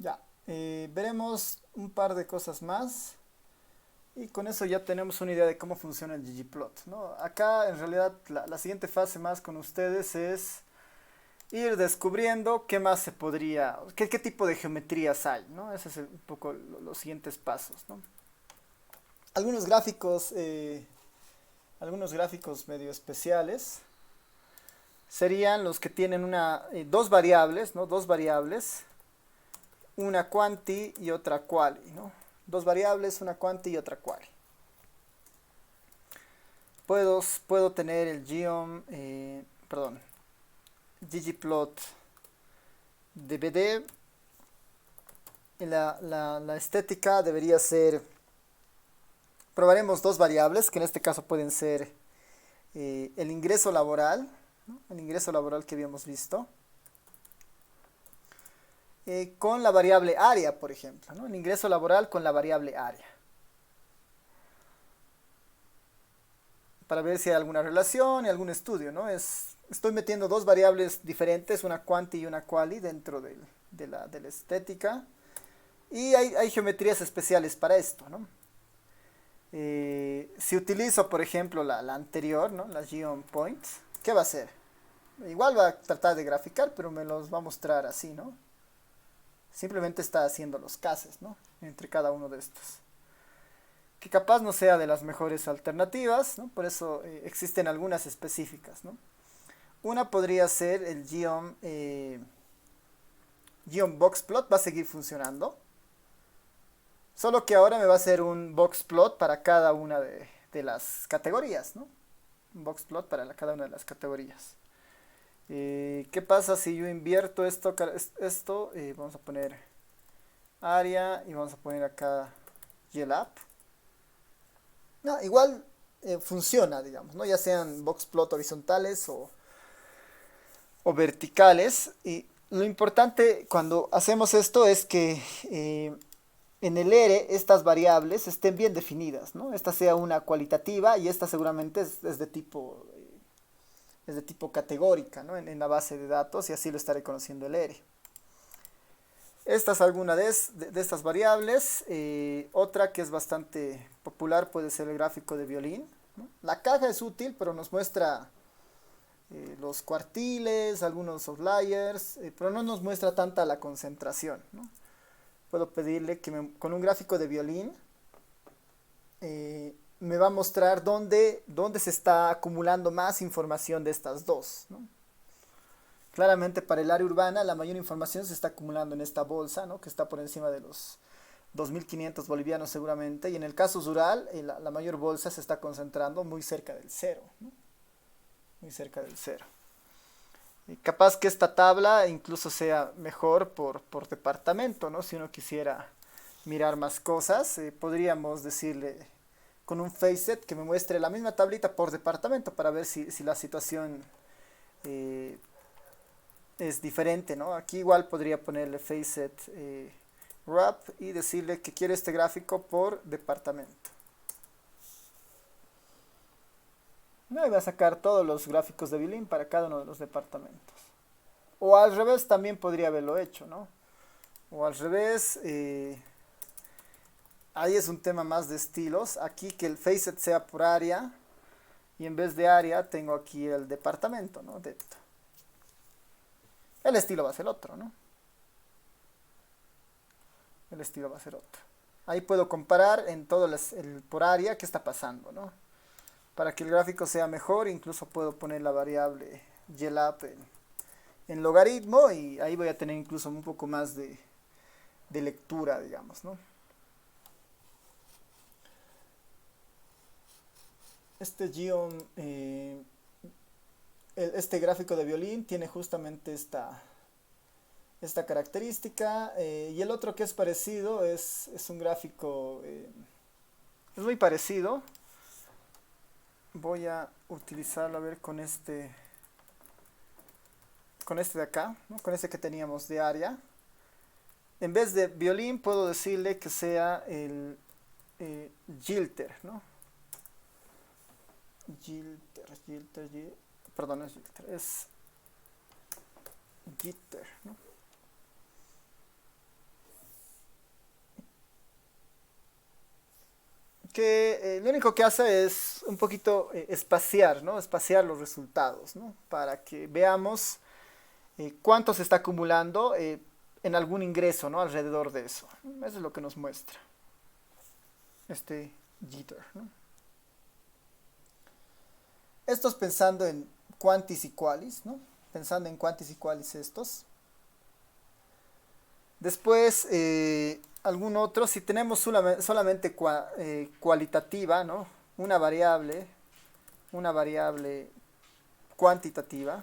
[SPEAKER 1] Ya, veremos un par de cosas más y con eso ya tenemos una idea de cómo funciona el ggplot, ¿no? Acá en realidad la siguiente fase más con ustedes es ir descubriendo qué más se podría, qué tipo de geometrías hay, ¿no? Ese es un poco los siguientes pasos, ¿no? Algunos gráficos, eh, algunos gráficos medio especiales serían los que tienen dos variables, ¿no? Dos variables, una quanti y otra quali, ¿no? Dos variables, una quanti y otra quali. Puedo tener el perdón, ggplot dvd. La estética debería ser, probaremos dos variables que en este caso pueden ser el ingreso laboral, ¿no? El ingreso laboral que habíamos visto, con la variable área, por ejemplo, ¿no? El ingreso laboral con la variable área. Para ver si hay alguna relación y algún estudio, ¿no? Estoy metiendo dos variables diferentes, una quanti y una quali dentro de la estética. Y hay geometrías especiales para esto, ¿no? Si utilizo, por ejemplo, la anterior, ¿no? La geom points, ¿qué va a hacer? Igual va a tratar de graficar, pero me los va a mostrar así, ¿no? Simplemente está haciendo los cases, ¿no? Entre cada uno de estos. Que capaz no sea de las mejores alternativas, ¿no? Por eso existen algunas específicas, ¿no? Una podría ser el Geom Boxplot, va a seguir funcionando. Solo que ahora me va a hacer un Boxplot para cada una de las categorías, ¿no? Un Boxplot para cada una de las categorías. ¿Qué pasa si yo invierto esto? Vamos a poner área y vamos a poner acá GLAP. No, igual funciona, digamos, ¿no? Ya sean boxplot horizontales o verticales. Y lo importante cuando hacemos esto es que en el R estas variables estén bien definidas, ¿no? Esta sea una cualitativa y esta seguramente es de tipo categórica, ¿no? En la base de datos y así lo estaré conociendo el R. Esta es alguna de estas variables. Otra que es bastante popular puede ser el gráfico de violín, ¿no? La caja es útil, pero nos muestra los cuartiles, algunos outliers, pero no nos muestra tanta la concentración, ¿no? Puedo pedirle que con un gráfico de violín me va a mostrar dónde se está acumulando más información de estas dos, ¿no? Claramente para el área urbana la mayor información se está acumulando en esta bolsa, ¿no? Que está por encima de los 2.500 bolivianos seguramente. Y en el caso rural la mayor bolsa se está concentrando muy cerca del cero, ¿no? Muy cerca del cero. Y capaz que esta tabla incluso sea mejor por departamento, ¿no? Si uno quisiera mirar más cosas, podríamos decirle con un facet que me muestre la misma tablita por departamento para ver si la situación eh, es diferente, ¿no? Aquí igual podría ponerle facet wrap y decirle que quiero este gráfico por departamento. No, y va a sacar todos los gráficos de billing para cada uno de los departamentos. O al revés también podría haberlo hecho, ¿no? O al revés, ahí es un tema más de estilos. Aquí que el facet sea por área y en vez de área tengo aquí el departamento, ¿no? Depth. El estilo va a ser otro, ¿no? El estilo va a ser otro. Ahí puedo comparar en todo el por área qué está pasando, ¿no? Para que el gráfico sea mejor, incluso puedo poner la variable YLAP en logaritmo y ahí voy a tener incluso un poco más de lectura, digamos, ¿no? Este Geom, este gráfico de violín tiene justamente esta característica y el otro que es parecido es un gráfico, es muy parecido. Voy a utilizarlo a ver con este de acá, ¿no? Con este que teníamos de área. En vez de violín puedo decirle que sea el Gilter, ¿no? Perdón, no es Gilter, es Gitter, ¿no? Que lo único que hace es un poquito espaciar, ¿no? Espaciar los resultados, ¿no? Para que veamos cuánto se está acumulando en algún ingreso, ¿no? Alrededor de eso. Eso es lo que nos muestra este jitter, ¿no? Esto es pensando en quantis y qualis, ¿no? Pensando en quantis y qualis estos. Después, algún otro, si tenemos solamente cualitativa, ¿no? Una variable cuantitativa,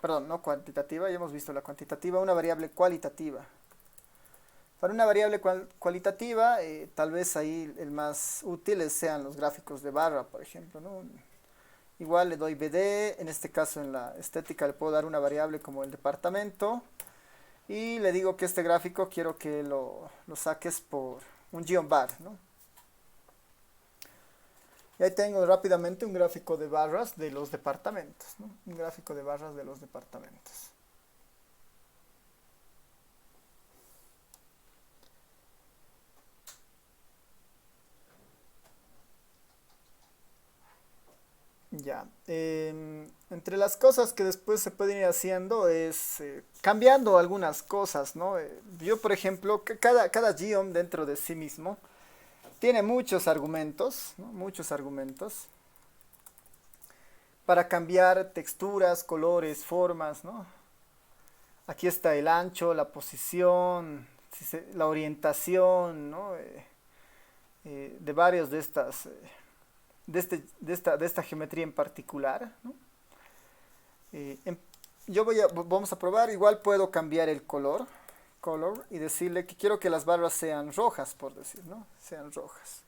[SPEAKER 1] perdón, no cuantitativa, ya hemos visto la cuantitativa, una variable cualitativa. Para una variable cualitativa, tal vez ahí el más útil sean los gráficos de barra, por ejemplo, ¿no? Igual le doy BD, en este caso en la estética le puedo dar una variable como el departamento y le digo que este gráfico quiero que lo saques por un geobar, ¿no? Y ahí tengo rápidamente un gráfico de barras de los departamentos, ¿no? Un gráfico de barras de los departamentos. Ya, entre las cosas que después se pueden ir haciendo es cambiando algunas cosas, ¿no? Yo, por ejemplo, que cada geom dentro de sí mismo tiene muchos argumentos, ¿no? Muchos argumentos para cambiar texturas, colores, formas, ¿no? Aquí está el ancho, la posición, la orientación, ¿no? De varios de estas, de esta geometría en particular, ¿no? Eh, em- vamos a probar, igual puedo cambiar el color, y decirle que quiero que las barras sean rojas, por decir, ¿no? Sean rojas.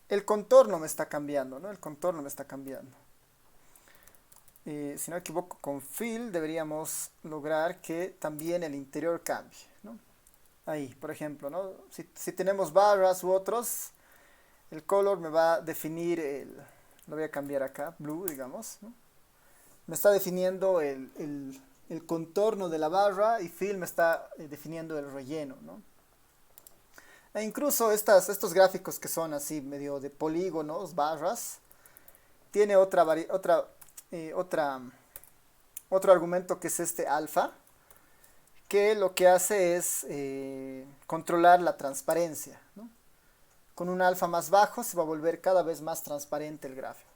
[SPEAKER 1] El contorno me está cambiando, ¿no? El contorno me está cambiando. Si no me equivoco, con fill deberíamos lograr que también el interior cambie, ¿no? Ahí, por ejemplo, ¿no? Si tenemos barras u otros, el color me va a definir lo voy a cambiar acá, blue, digamos, ¿no? Me está definiendo el contorno de la barra y fill me está definiendo el relleno, ¿no? E incluso estos gráficos que son así medio de polígonos, barras, tiene otro argumento que es este alfa, que lo que hace es controlar la transparencia, ¿no? Con un alfa más bajo se va a volver cada vez más transparente el gráfico,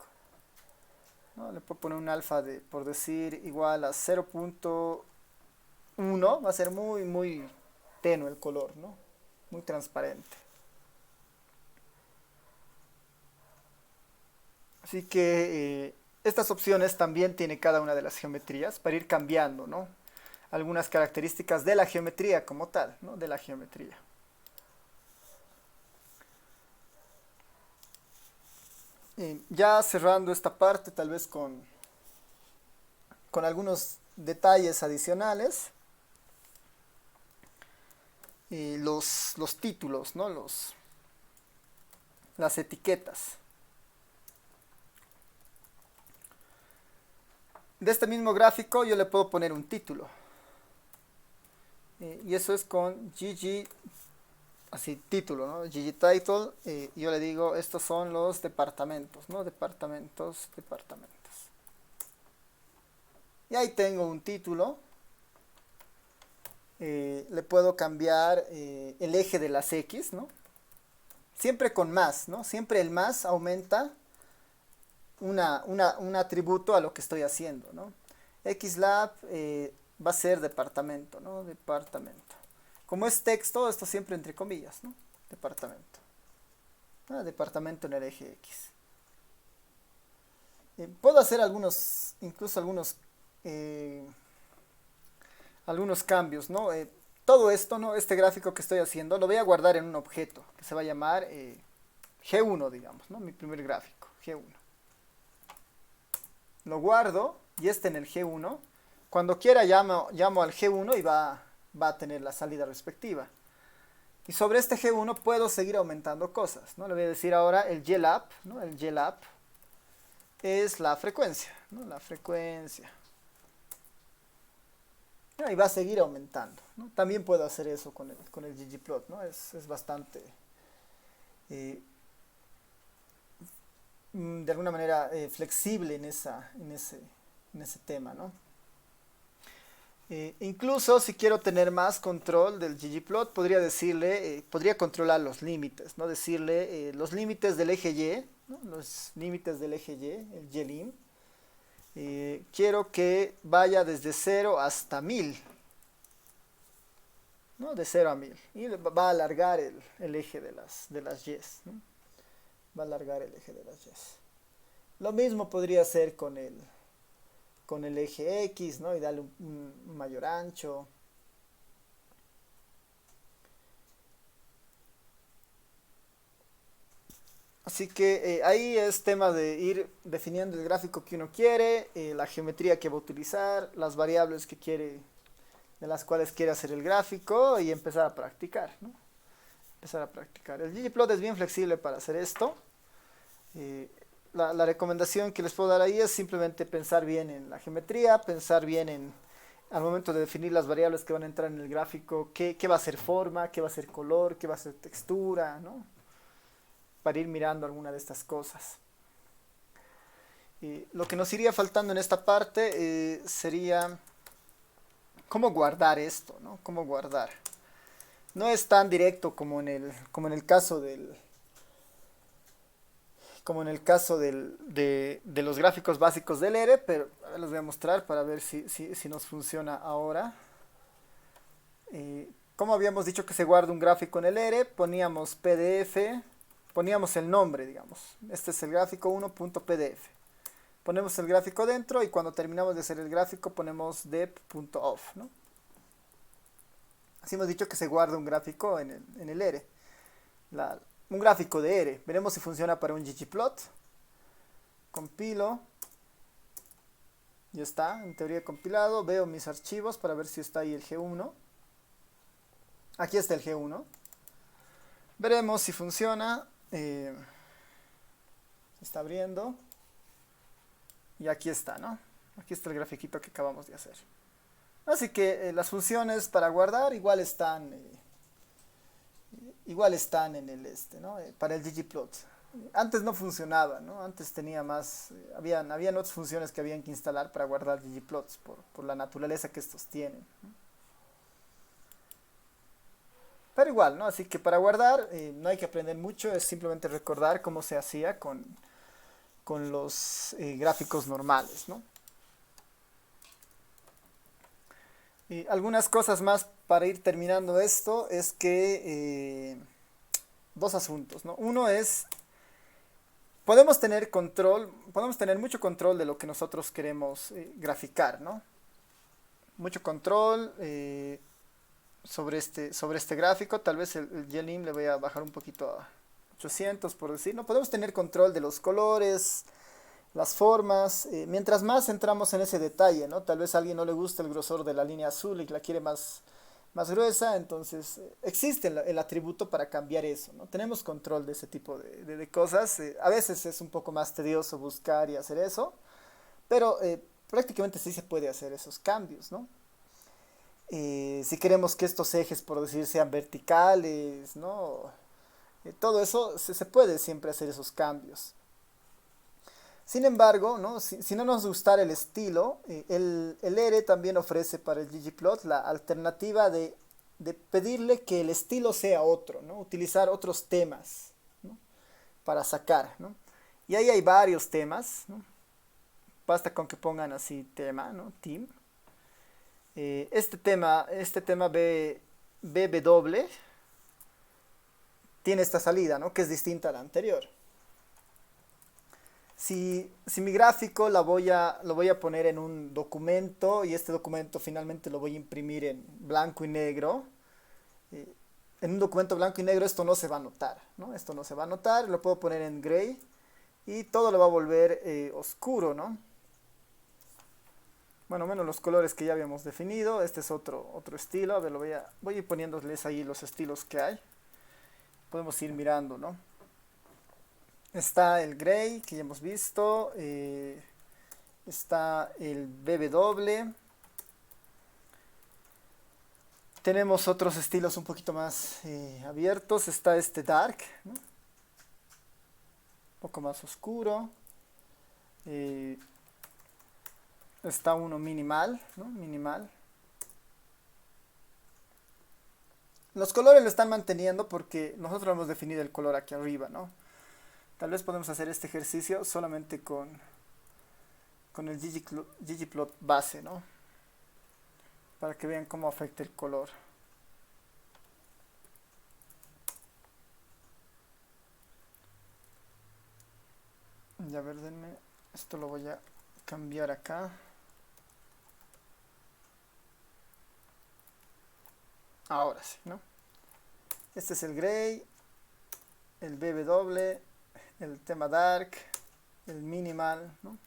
[SPEAKER 1] ¿no? Le puedo poner un alfa de, por decir, igual a 0.1, va a ser muy, muy tenue el color, ¿no? Muy transparente. Así que estas opciones también tiene cada una de las geometrías para ir cambiando, ¿no? Algunas características de la geometría como tal, ¿no? De la geometría. Ya cerrando esta parte, tal vez con algunos detalles adicionales. Los títulos, ¿no? Las etiquetas. de este mismo gráfico yo le puedo poner un título. Y eso es con GG, así título, ¿no? GG title. Yo le digo, estos son los departamentos, ¿no? Departamentos. Y ahí tengo un título. Le puedo cambiar el eje de las X, ¿no? Siempre con más, ¿no? Siempre el más aumenta un atributo a lo que estoy haciendo, ¿no? XLab va a ser departamento, ¿no? Departamento. Como es texto, esto siempre entre comillas, ¿no? Departamento. Departamento en el eje X. Puedo hacer incluso algunos cambios, ¿no? Todo esto, ¿no? Este gráfico que estoy haciendo, lo voy a guardar en un objeto que se va a llamar G1, digamos, ¿no? Mi primer gráfico, G1. Lo guardo y en el G1. Cuando quiera llamo al G1 y va a tener la salida respectiva. Y sobre este G1 puedo seguir aumentando cosas, ¿no? Le voy a decir ahora el GLAP, ¿no? El GLAP es la frecuencia, ¿no? La frecuencia. Y va a seguir aumentando, ¿no? También puedo hacer eso con el ggplot, ¿no? Es bastante, de alguna manera, flexible en ese tema, ¿no? Incluso si quiero tener más control del ggplot, podría controlar los límites, ¿no? Decirle los límites del eje Y, ¿no? Los límites del eje Y, el ylim. Quiero que vaya desde 0 hasta 1000, ¿no? De 0 a 1000. Y va a alargar el eje de las Y's, ¿no? Va a alargar el eje de las Y's. Lo mismo podría hacer con el eje X, ¿no? Y darle un mayor ancho. Así que ahí es tema de ir definiendo el gráfico que uno quiere, la geometría que va a utilizar, las variables que quiere, de las cuales quiere hacer el gráfico y empezar a practicar, ¿no? Empezar a practicar. El ggplot es bien flexible para hacer esto. La recomendación que les puedo dar ahí es simplemente pensar bien en la geometría, pensar bien al momento de definir las variables que van a entrar en el gráfico, qué va a ser forma, qué va a ser color, qué va a ser textura, ¿no? Para ir mirando alguna de estas cosas. Lo que nos iría faltando en esta parte sería cómo guardar esto, ¿no? Cómo guardar. No es tan directo como en el caso de los gráficos básicos del ERE, pero les voy a mostrar para ver si nos funciona ahora. Como habíamos dicho que se guarda un gráfico en el ERE, poníamos PDF, poníamos el nombre, digamos. Este es el gráfico 1.pdf. Ponemos el gráfico dentro y cuando terminamos de hacer el gráfico ponemos dep.off, ¿no? Así hemos dicho que se guarda un gráfico en el ERE. Un gráfico de ERE. Veremos si funciona para un ggplot. Compilo. Ya está, en teoría compilado. Veo mis archivos para ver si está ahí el G1. Aquí está el G1. Veremos si funciona. Se está abriendo. Y aquí está, ¿no? Aquí está el grafiquito que acabamos de hacer. Así que las funciones para guardar igual están en el ¿no? Para el ggplot. Antes no funcionaba, ¿no? Antes tenía más, habían otras funciones que habían que instalar para guardar ggplots por la naturaleza que estos tienen, ¿no? Pero igual, ¿no? Así que para guardar no hay que aprender mucho, es simplemente recordar cómo se hacía con los gráficos normales, ¿no? Y algunas cosas más para ir terminando esto es que dos asuntos, ¿no? Uno es, podemos tener mucho control de lo que nosotros queremos graficar, ¿no? Mucho control sobre este gráfico. Tal vez el ylim le voy a bajar un poquito a 800 por decir, ¿no? Podemos tener control de los colores, las formas, mientras más entramos en ese detalle, ¿no? Tal vez a alguien no le gusta el grosor de la línea azul y la quiere más gruesa, entonces existe el atributo para cambiar eso, ¿no? Tenemos control de ese tipo de cosas. A veces es un poco más tedioso buscar y hacer eso, pero prácticamente sí se puede hacer esos cambios, ¿no? Si queremos que estos ejes, por decir, sean verticales, ¿no? Todo eso se puede siempre hacer esos cambios. Sin embargo, ¿no? Si no nos gustara el estilo, el ERE también ofrece para el ggplot la alternativa de pedirle que el estilo sea otro, ¿no? Utilizar otros temas, ¿no? Para sacar, ¿no? Y ahí hay varios temas, ¿no? Basta con que pongan así tema, ¿no? Team. Este tema BW tiene esta salida, ¿no? Que es distinta a la anterior. Si mi gráfico lo voy a poner en un documento y este documento finalmente lo voy a imprimir en blanco y negro, eh, en un documento blanco y negro esto no se va a notar, ¿no? Esto no se va a notar, lo puedo poner en gray y todo lo va a volver oscuro, ¿no? Bueno, menos los colores que ya habíamos definido. Este es otro estilo. A ver, voy a ir poniéndoles ahí los estilos que hay. Podemos ir mirando, ¿no? Está el gray que ya hemos visto. Está el BW. Tenemos otros estilos un poquito más abiertos. Está este dark, ¿no? Un poco más oscuro. Está uno minimal, ¿no? Minimal. Los colores lo están manteniendo porque nosotros hemos definido el color aquí arriba, ¿no? Tal vez podemos hacer este ejercicio solamente con el ggplot base, ¿no? Para que vean cómo afecta el color. Ya ver, denme. Esto lo voy a cambiar acá. Ahora sí, ¿no? Este es el gray, el BW, el tema dark, el minimal, ¿no?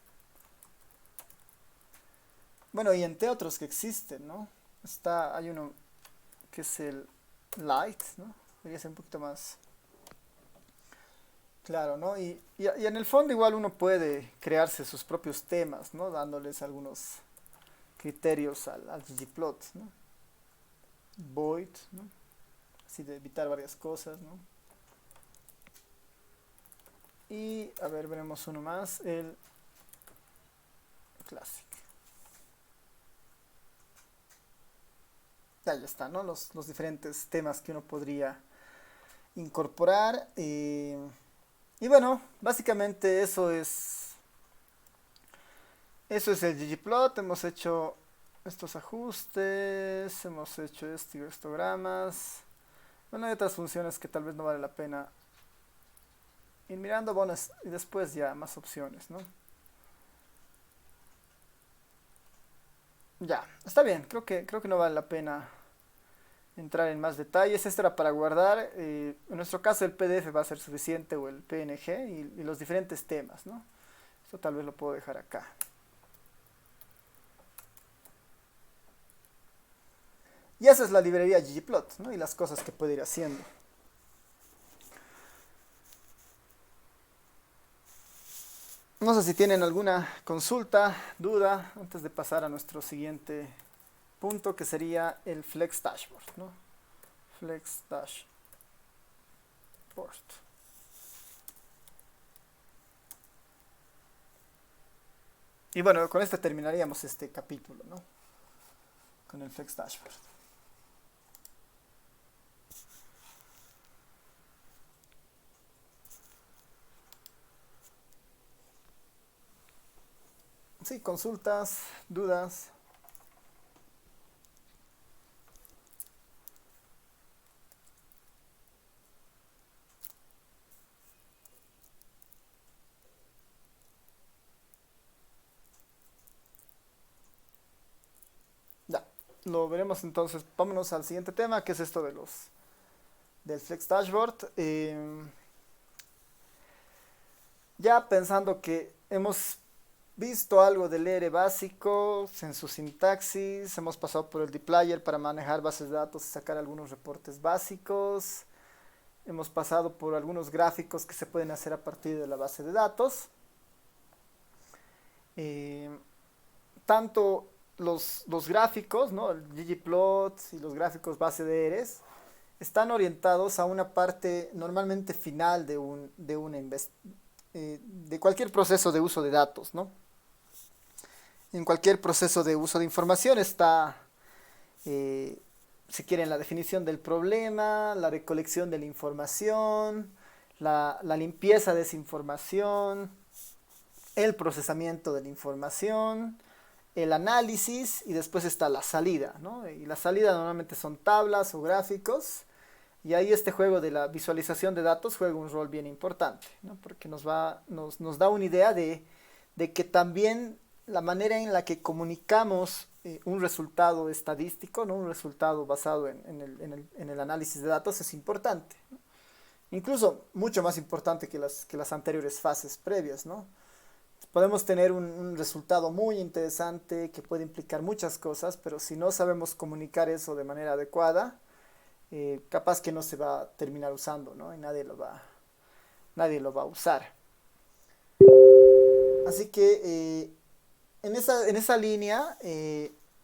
[SPEAKER 1] Bueno, y entre otros que existen, ¿no? Hay uno que es el light, ¿no? Debería ser un poquito más claro, ¿no? Y en el fondo igual uno puede crearse sus propios temas, ¿no? Dándoles algunos criterios al ggplot, ¿no? Void, ¿no? Así de evitar varias cosas, ¿no? Y a ver, veremos uno más, el classic. Ahí está, ¿no? Los diferentes temas que uno podría incorporar. Y bueno, básicamente eso es el ggplot. Hemos hecho estos ajustes, hemos hecho histogramas. Bueno, hay otras funciones que tal vez no vale la pena ir mirando, bueno, y después ya más opciones, ¿no? Ya, está bien, creo que no vale la pena entrar en más detalles. Esto era para guardar, en nuestro caso el PDF va a ser suficiente o el PNG y los diferentes temas, ¿no? Esto tal vez lo puedo dejar acá. Y esa es la librería ggplot, ¿no? Y las cosas que puede ir haciendo. No sé si tienen alguna consulta, duda, antes de pasar a nuestro siguiente punto, que sería el Flex Dashboard, ¿no? Flex Dashboard. Y bueno, con esto terminaríamos este capítulo, ¿no? Con el Flex Dashboard. Sí, consultas, dudas. Ya, lo veremos entonces. Vámonos al siguiente tema, que es esto del Flex Dashboard. Ya pensando que hemos visto algo del ERE básico en su sintaxis, hemos pasado por el dplyr para manejar bases de datos y sacar algunos reportes básicos, hemos pasado por algunos gráficos que se pueden hacer a partir de la base de datos. Eh, tanto los gráficos, ¿no? El ggplot y los gráficos base de Eres están orientados a una parte normalmente final de cualquier proceso de uso de datos, ¿no? En cualquier proceso de uso de información está, eh, si quieren, la definición del problema, la recolección de la información, la limpieza de esa información, el procesamiento de la información, el análisis y después está la salida, ¿no? Y la salida normalmente son tablas o gráficos y ahí este juego de la visualización de datos juega un rol bien importante, ¿no? Porque nos da una idea de que también la manera en la que comunicamos un resultado estadístico, ¿no? Un resultado basado en el análisis de datos es importante, ¿no? Incluso mucho más importante que las anteriores fases previas, ¿no? Podemos tener un resultado muy interesante que puede implicar muchas cosas, pero si no sabemos comunicar eso de manera adecuada, capaz que no se va a terminar usando, ¿no? Y nadie lo va a usar. Así que en esa línea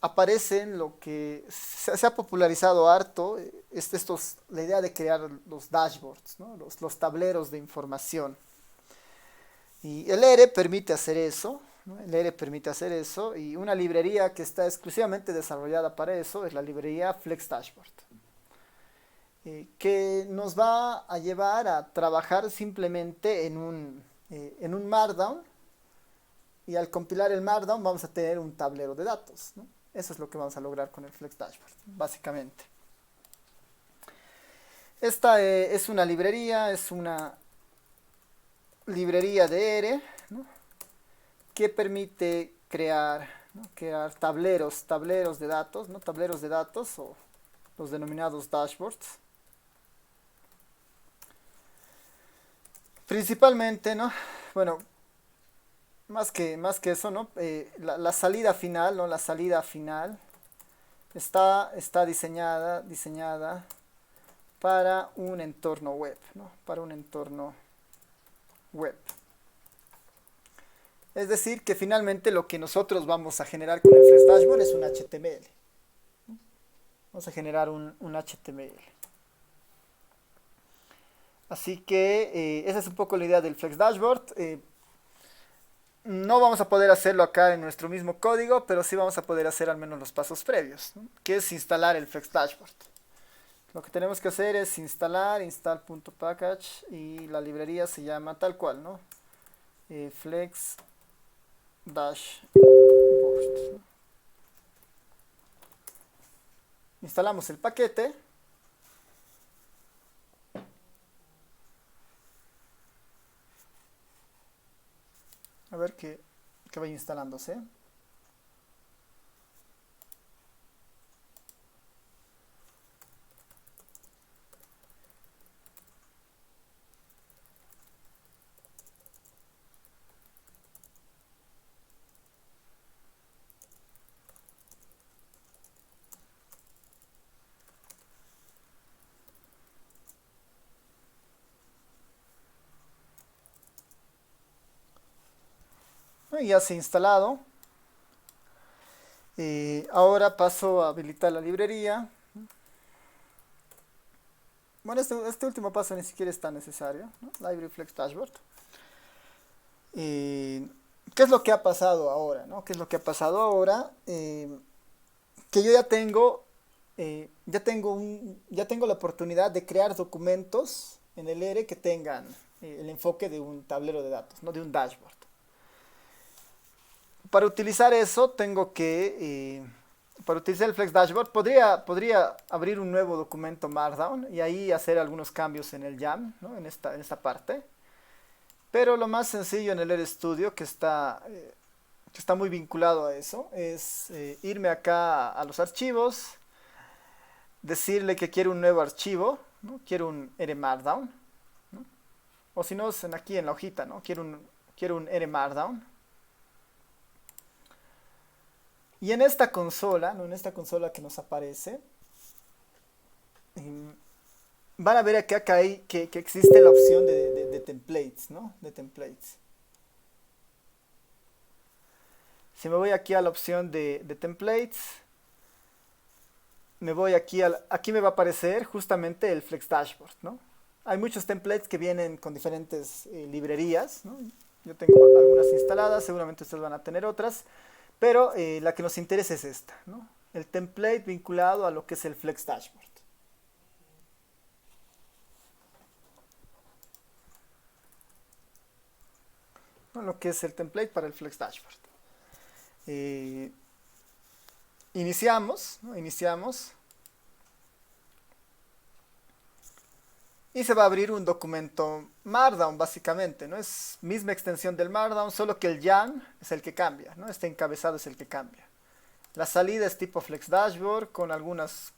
[SPEAKER 1] aparecen lo que se ha popularizado harto, la idea de crear los dashboards, ¿no? Los tableros de información. Y el ERE permite hacer eso, ¿no? El ERE permite hacer eso y una librería que está exclusivamente desarrollada para eso es la librería Flex Dashboard, que nos va a llevar a trabajar simplemente en un Markdown y al compilar el Markdown vamos a tener un tablero de datos, ¿no? Eso es lo que vamos a lograr con el Flex Dashboard, básicamente. Esta es una librería, de ERE, ¿no? Que permite crear, ¿no? Crear tableros de datos, ¿no? Tableros de datos o los denominados dashboards. Principalmente, ¿no? Bueno, más que eso, ¿no? La salida final, ¿no? La salida final está diseñada para un entorno web, ¿no? Para un entorno web. Es decir, que finalmente lo que nosotros vamos a generar con el Flex Dashboard es un HTML. Vamos a generar un HTML. Así que esa es un poco la idea del Flex Dashboard. No vamos a poder hacerlo acá en nuestro mismo código, pero sí vamos a poder hacer al menos los pasos previos, ¿no? Que es instalar el Flex Dashboard. Lo que tenemos que hacer es instalar install.package y la librería se llama tal cual, ¿no? Flex Dashboard, ¿no? Instalamos el paquete. A ver que vaya instalándose. Ya se ha instalado. Ahora paso a habilitar la librería. Bueno, este último paso ni siquiera es tan necesario, ¿no? Library Flex Dashboard. ¿Qué es lo que ha pasado ahora, ¿no? ¿Qué es lo que ha pasado ahora? Que yo ya tengo la oportunidad de crear documentos en el ERE que tengan el enfoque de un tablero de datos, no de un dashboard. Para utilizar eso para utilizar el Flex Dashboard podría abrir un nuevo documento Markdown y ahí hacer algunos cambios en el YAML, ¿no? En esta parte. Pero lo más sencillo en el RStudio, que está muy vinculado a eso, es irme acá a los archivos, decirle que quiero un nuevo archivo, ¿no? Quiero un RMarkdown, ¿no? O si no, aquí en la hojita, ¿no? Quiero un RMarkdown. Y en esta consola, ¿no? En esta consola que nos aparece, van a ver acá que existe la opción de templates, ¿no? De templates. Si me voy aquí a la opción de templates, me voy aquí, aquí me va a aparecer justamente el Flex Dashboard, ¿no? Hay muchos templates que vienen con diferentes librerías, ¿no? Yo tengo algunas instaladas, seguramente ustedes van a tener otras, pero la que nos interesa es esta, ¿no? El template vinculado a lo que es el Flex Dashboard. ¿No? Lo que es el template para el Flex Dashboard. Eh, iniciamos, ¿no? Iniciamos. Y se va a abrir un documento Markdown, básicamente, ¿no? Es misma extensión del Markdown, solo que el YAM es el que cambia, ¿no? Este encabezado es el que cambia. La salida es tipo Flex Dashboard con algunas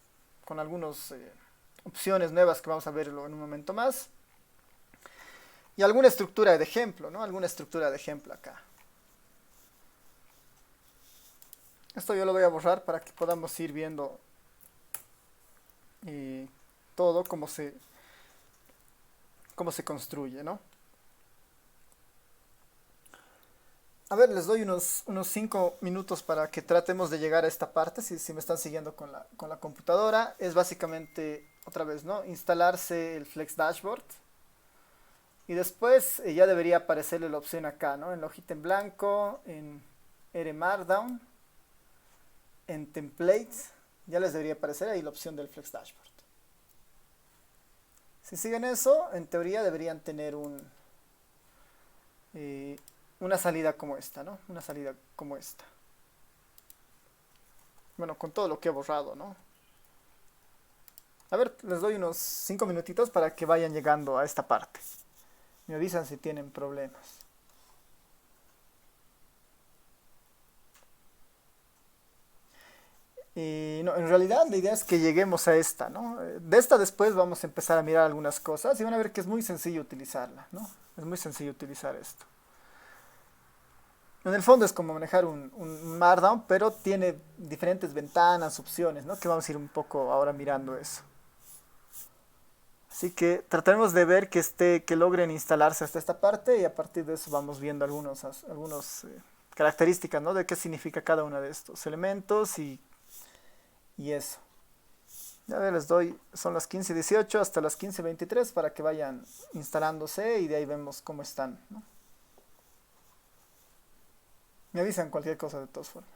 [SPEAKER 1] opciones nuevas que vamos a verlo en un momento más. Y alguna estructura de ejemplo, ¿no? Alguna estructura de ejemplo acá. Esto yo lo voy a borrar para que podamos ir viendo todo cómo se construye, ¿no? A ver, les doy unos 5 minutos para que tratemos de llegar a esta parte, si me están siguiendo con la computadora. Es básicamente, otra vez, ¿no? Instalarse el Flex Dashboard. Y después ya debería aparecerle la opción acá, ¿no? En la hojita en blanco, en R Markdown, en Templates. Ya les debería aparecer ahí la opción del Flex Dashboard. Si siguen eso, en teoría deberían tener una salida como esta, ¿no? Una salida como esta. Bueno, con todo lo que he borrado, ¿no? A ver, les doy unos 5 minutitos para que vayan llegando a esta parte. Me avisan si tienen problemas. Y no, en realidad la idea es que lleguemos a esta, ¿no? De esta después vamos a empezar a mirar algunas cosas y van a ver que es muy sencillo utilizarla, ¿no? Es muy sencillo utilizar esto. En el fondo es como manejar un Markdown, pero tiene diferentes ventanas, opciones, ¿no? Que vamos a ir un poco ahora mirando eso. Así que trataremos de ver que logren instalarse hasta esta parte y a partir de eso vamos viendo algunos características, ¿no? De qué significa cada uno de estos elementos y eso. Ya les doy, son las 15:18 hasta las 15:23 para que vayan instalándose y de ahí vemos cómo están, ¿no? Me avisan cualquier cosa de todas formas.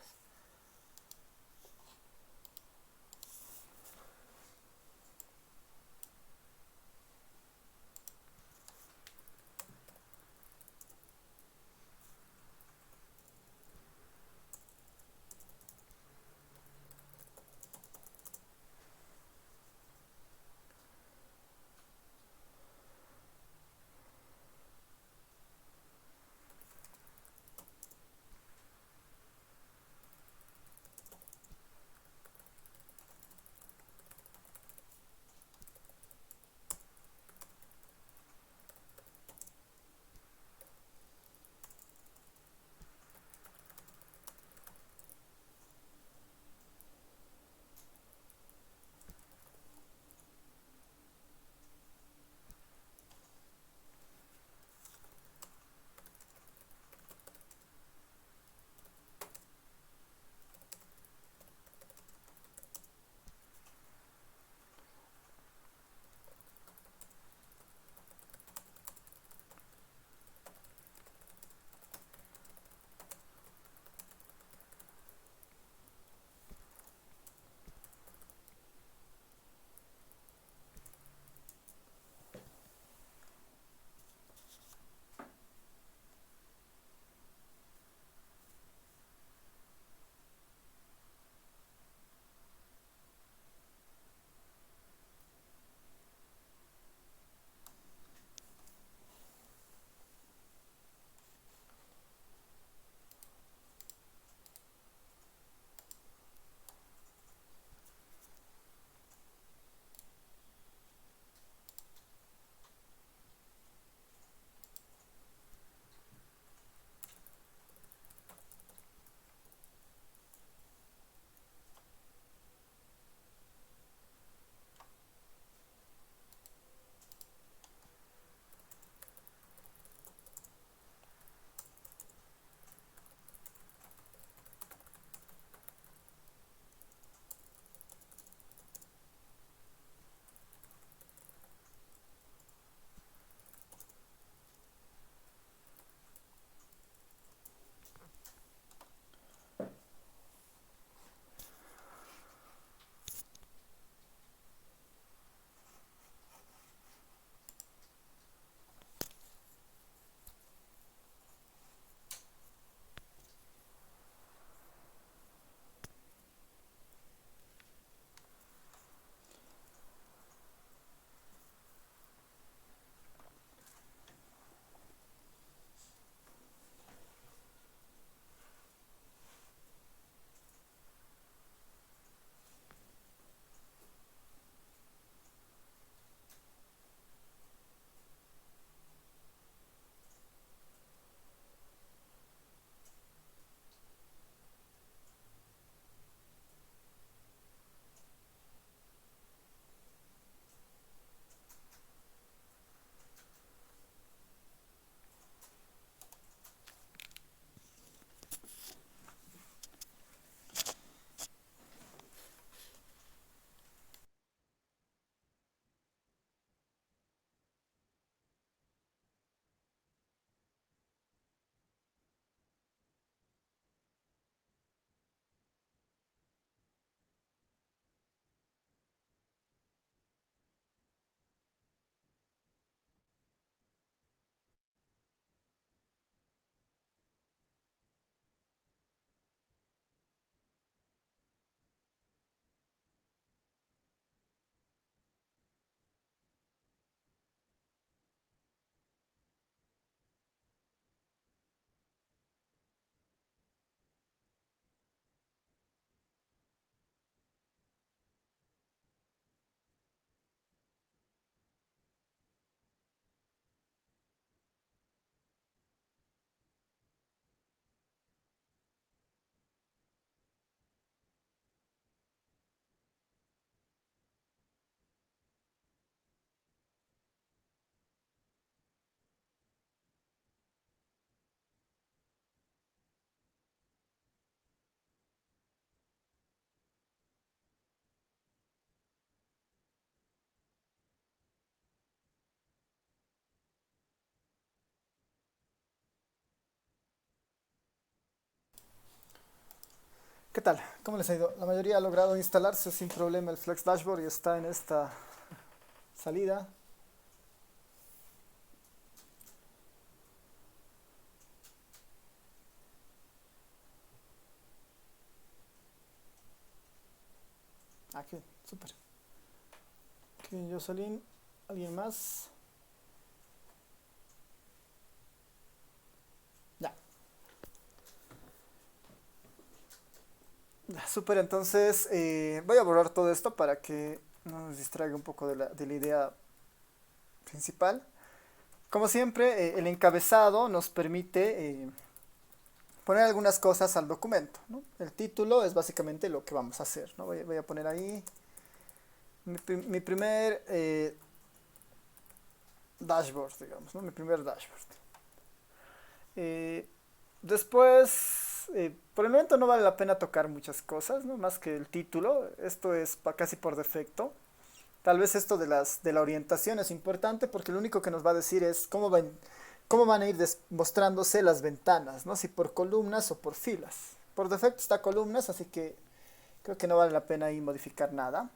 [SPEAKER 1] ¿Qué tal? ¿Cómo les ha ido? La mayoría ha logrado instalarse sin problema el Flex Dashboard y está en esta salida. Aquí, súper. Aquí, Jocelyn, ¿alguien más? Ya, ya, súper. Entonces, voy a borrar todo esto para que no nos distraiga un poco de la idea principal. Como siempre, el encabezado nos permite poner algunas cosas al documento, ¿no? El título es básicamente lo que vamos a hacer, ¿no? Voy a poner ahí mi primer dashboard, digamos, ¿no? Mi primer dashboard. Eh, Después, por el momento no vale la pena tocar muchas cosas, ¿no? Más que el título. Esto es casi por defecto. Tal vez esto de la orientación es importante porque lo único que nos va a decir es cómo van a ir mostrándose las ventanas, ¿no? Si por columnas o por filas. Por defecto está columnas, así que creo que no vale la pena ahí modificar nada.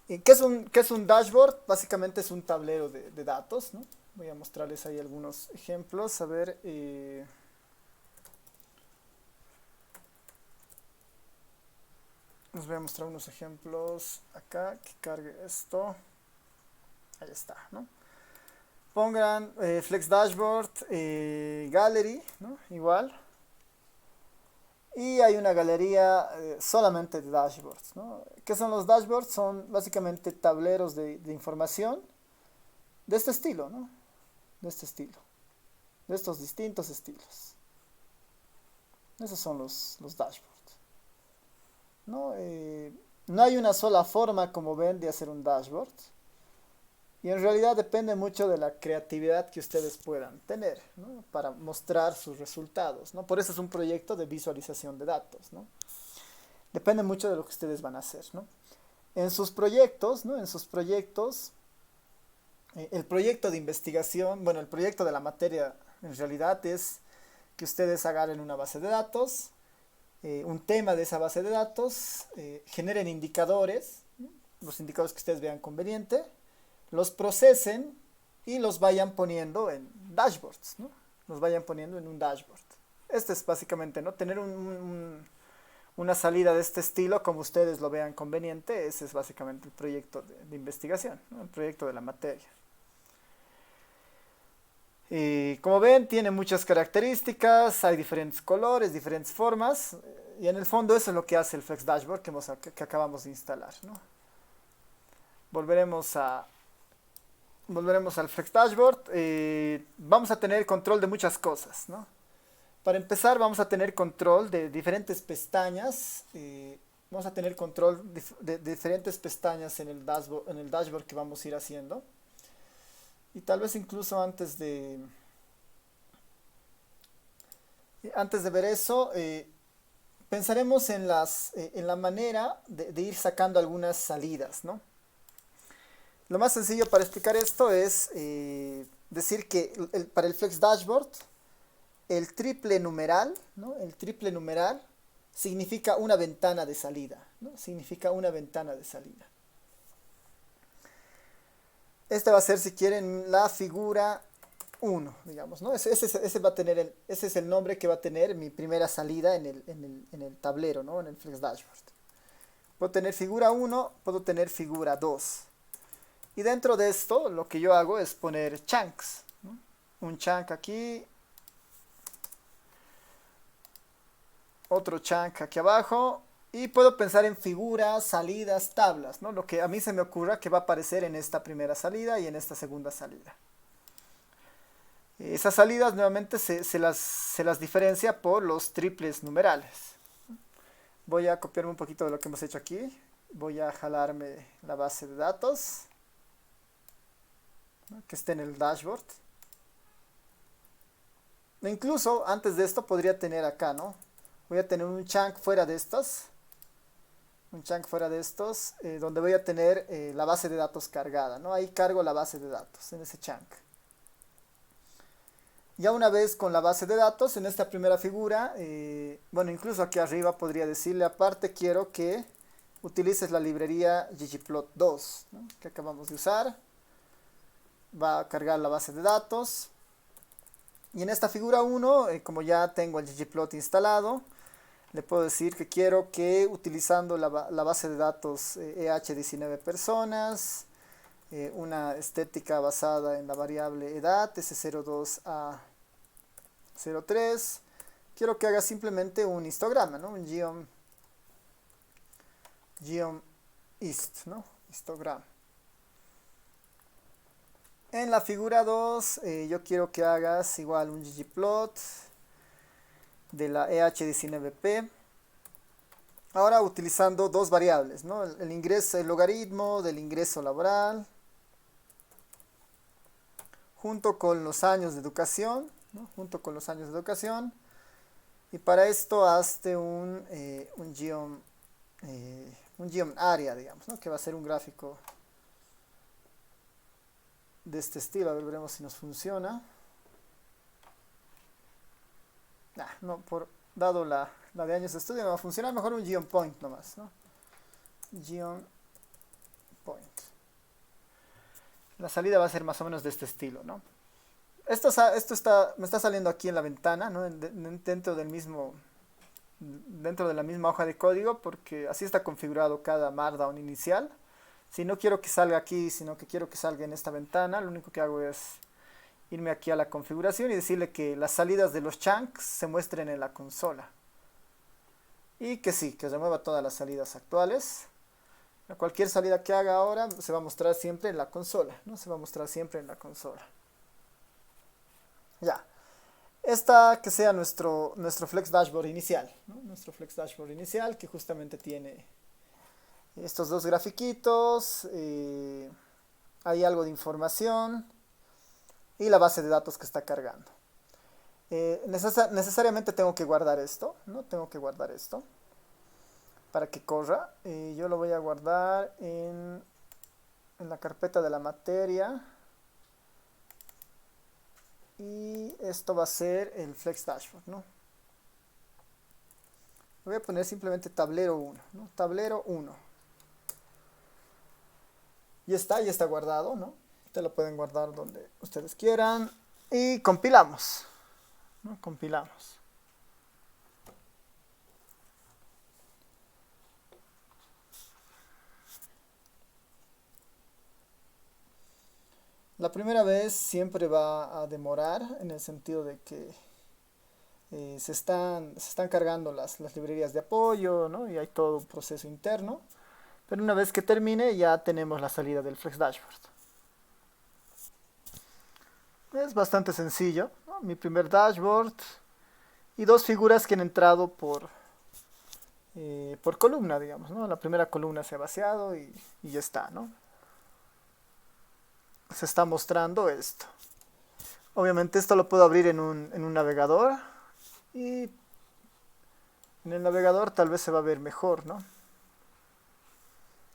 [SPEAKER 1] ¿Y qué es un dashboard? Básicamente es un tablero de datos, ¿no? Voy a mostrarles ahí algunos ejemplos. A ver, les voy a mostrar unos ejemplos acá, que cargue esto. Ahí está, ¿no? Pongan Flex Dashboard, Gallery, ¿no? Igual. Y hay una galería solamente de dashboards, ¿no? ¿Qué son los dashboards? Son básicamente tableros de información de este estilo, ¿no? De este estilo, de estos distintos estilos. Esos son los dashboards, ¿no? No hay una sola forma, como ven, de hacer un dashboard. Y en realidad depende mucho de la creatividad que ustedes puedan tener, ¿no? Para mostrar sus resultados, ¿no? Por eso es un proyecto de visualización de datos, ¿no? Depende mucho de lo que ustedes van a hacer, ¿no? En sus proyectos, ¿no? En sus proyectos, el proyecto de investigación, bueno, el proyecto de la materia en realidad es que ustedes agarren una base de datos, un tema de esa base de datos, generen indicadores, ¿no? Los indicadores que ustedes vean conveniente, los procesen y los vayan poniendo en dashboards, ¿no? Los vayan poniendo en un dashboard. Este es básicamente, ¿no? Tener una salida de este estilo como ustedes lo vean conveniente. Ese es básicamente el proyecto de investigación, ¿no? El proyecto de la materia. Y como ven, tiene muchas características, hay diferentes colores, diferentes formas, y en el fondo eso es lo que hace el Flex Dashboard que acabamos de instalar, ¿no? Volveremos a, Volveremos al Flex Dashboard. Vamos a tener control de muchas cosas, ¿no? Para empezar, vamos a tener control de diferentes pestañas. Vamos a tener control de diferentes pestañas en el dashboard que vamos a ir haciendo. Y tal vez incluso antes de ver eso, pensaremos en la manera de ir sacando algunas salidas, ¿no? Lo más sencillo para explicar esto es decir que para el Flex Dashboard, el triple numeral, ¿no? El triple numeral significa una ventana de salida, ¿no? Significa una ventana de salida. Esta va a ser, si quieren, la figura 1, digamos, ¿no? Ese es el nombre que va a tener mi primera salida en el tablero, ¿no? En el Flex Dashboard. Puedo tener figura 1, puedo tener figura 2. Y dentro de esto, lo que yo hago es poner chunks, ¿no? Un chunk aquí, otro chunk aquí abajo, y puedo pensar en figuras, salidas, tablas, ¿no? Lo que a mí se me ocurra que va a aparecer en esta primera salida y en esta segunda salida. Esas salidas nuevamente se las diferencia por los triples numerales. Voy a copiarme un poquito de lo que hemos hecho aquí. Voy a jalarme la base de datos, ¿no? Que esté en el dashboard. Incluso antes de esto podría tener acá, ¿no? Voy a tener un chunk fuera de estos. Un chunk fuera de estos, donde voy a tener la base de datos cargada, ¿no? Ahí cargo la base de datos en ese chunk. Ya una vez con la base de datos, en esta primera figura, bueno, incluso aquí arriba podría decirle, aparte quiero que utilices la librería ggplot2, ¿no? Que acabamos de usar. Va a cargar la base de datos. Y en esta figura 1, como ya tengo el ggplot instalado, le puedo decir que quiero que utilizando la base de datos EH19 personas, una estética basada en la variable edad, S02 a 03, quiero que haga simplemente un histograma, ¿no? Un geom ¿no? Histograma. En la figura 2, yo quiero que hagas igual un ggplot de la EH19P. Ahora utilizando dos variables, ¿no? El ingreso, el logaritmo del ingreso laboral, junto con los años de educación, ¿no? Junto con los años de educación. Y para esto hazte un geom area, digamos, ¿no? Que va a ser un gráfico de este estilo. A ver, veremos si nos funciona. No, dado la de años de estudio no va a funcionar, mejor un geom point nomás, ¿no? Geom point. La salida va a ser más o menos de este estilo, ¿no? Esto me está saliendo aquí en la ventana, ¿no? Dentro de la misma hoja de código, porque así está configurado cada Markdown inicial. Si no quiero que salga aquí, sino que quiero que salga en esta ventana, lo único que hago es irme aquí a la configuración y decirle que las salidas de los chunks se muestren en la consola. Y que sí, que remueva todas las salidas actuales. Cualquier salida que haga ahora se va a mostrar siempre en la consola, ¿no? Se va a mostrar siempre en la consola. Ya. Esta que sea nuestro Flex Dashboard inicial, ¿no? Nuestro Flex Dashboard inicial que justamente tiene estos dos grafiquitos, hay algo de información y la base de datos que está cargando. Necesariamente tengo que guardar esto, ¿no? Tengo que guardar esto para que corra. Yo lo voy a guardar en la carpeta de la materia. Y esto va a ser el Flex Dashboard, ¿no? Voy a poner simplemente tablero 1, ¿no? Tablero 1. Ya está guardado, ¿no? Ustedes lo pueden guardar donde ustedes quieran. Y compilamos, ¿no? Compilamos. La primera vez siempre va a demorar en el sentido de que se están cargando las librerías de apoyo, ¿no? Y hay todo un proceso interno. Pero una vez que termine ya tenemos la salida del Flex Dashboard. Es bastante sencillo, ¿no? Mi primer dashboard y dos figuras que han entrado por columna, digamos, ¿no? La primera columna se ha vaciado y ya está, ¿no? Se está mostrando esto. Obviamente esto lo puedo abrir en un navegador y en el navegador tal vez se va a ver mejor, ¿no?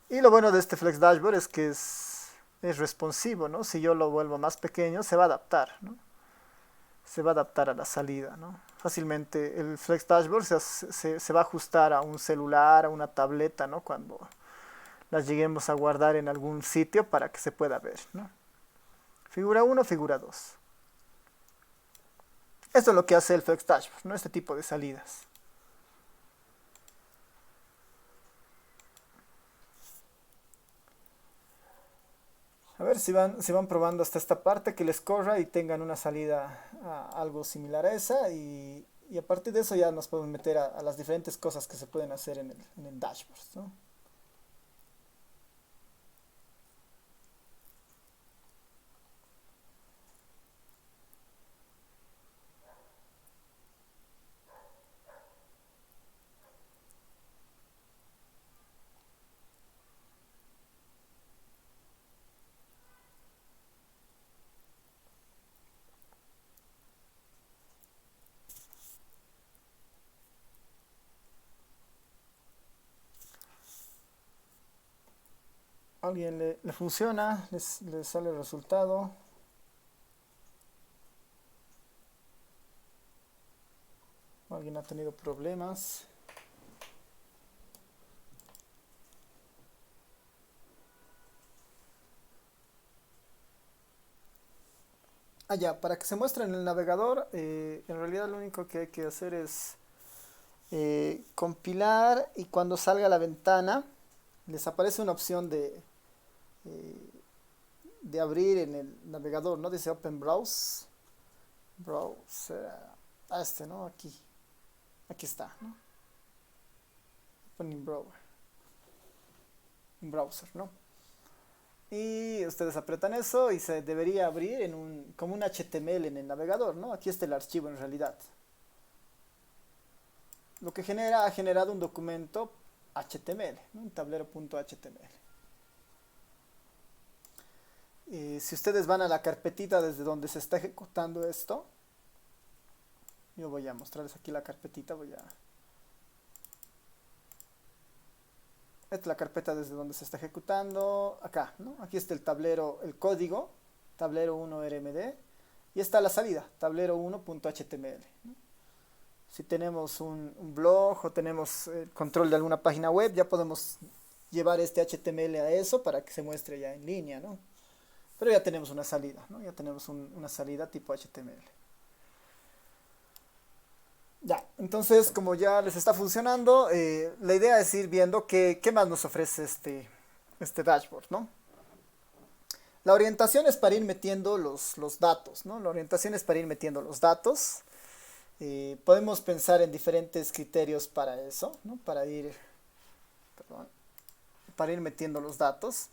[SPEAKER 1] Y lo bueno de este Flex Dashboard es que es responsivo, ¿no? Si yo lo vuelvo más pequeño se va a adaptar, ¿no? Se va a adaptar a la salida, ¿no? Fácilmente el Flex Dashboard se va a ajustar a un celular, a una tableta, ¿no? Cuando las lleguemos a guardar en algún sitio para que se pueda ver, ¿no? Figura 1, figura 2. Esto es lo que hace el Flex Dashboard, ¿no? Este tipo de salidas. A ver si van probando hasta esta parte que les corra y tengan una salida algo similar a esa y a partir de eso ya nos podemos meter a las diferentes cosas que se pueden hacer en el dashboard, ¿no? ¿A alguien le funciona? ¿Les sale el resultado? Alguien ha tenido problemas. Ya, para que se muestre en el navegador, en realidad lo único que hay que hacer es compilar, y cuando salga la ventana les aparece una opción eh, de abrir en el navegador, ¿no? Dice Open Browse, Browser, ¿no? Aquí está, ¿no? Open in browser, ¿no? Y ustedes apretan eso y se debería abrir como un HTML en el navegador, ¿no? Aquí está el archivo en realidad. Lo que ha generado un documento HTML, ¿no? Un tablero.html. Si ustedes van a la carpetita desde donde se está ejecutando esto, yo voy a mostrarles aquí la carpetita, esta es la carpeta desde donde se está ejecutando, acá, ¿no? Aquí está el tablero, el código, tablero 1 RMD, y está la salida, tablero1.html, ¿no? Si tenemos un blog o tenemos control de alguna página web, ya podemos llevar este HTML a eso para que se muestre ya en línea, ¿no? Pero ya tenemos una salida, ¿no? Ya tenemos una salida tipo HTML. Ya, entonces como ya les está funcionando, la idea es ir viendo qué más nos ofrece este dashboard, ¿no? La orientación es para ir metiendo los datos, ¿no? La orientación es para ir metiendo los datos. Podemos pensar en diferentes criterios para eso, ¿no? Para ir metiendo los datos.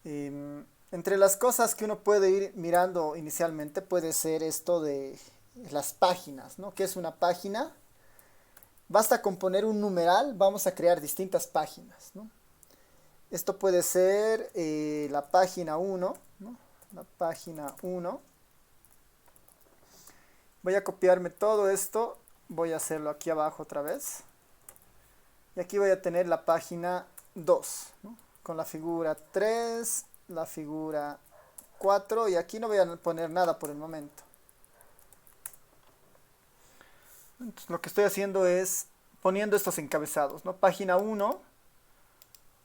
[SPEAKER 1] Entre las cosas que uno puede ir mirando inicialmente puede ser esto de las páginas, ¿no? ¿Qué es una página? Basta con poner un numeral, vamos a crear distintas páginas, ¿no? Esto puede ser la página 1, ¿no? La página 1. Voy a copiarme todo esto, voy a hacerlo aquí abajo otra vez. Y aquí voy a tener la página 2, ¿no? Con la figura 3, la figura 4, y aquí no voy a poner nada por el momento. Entonces, lo que estoy haciendo es poniendo estos encabezados, ¿no? Página 1,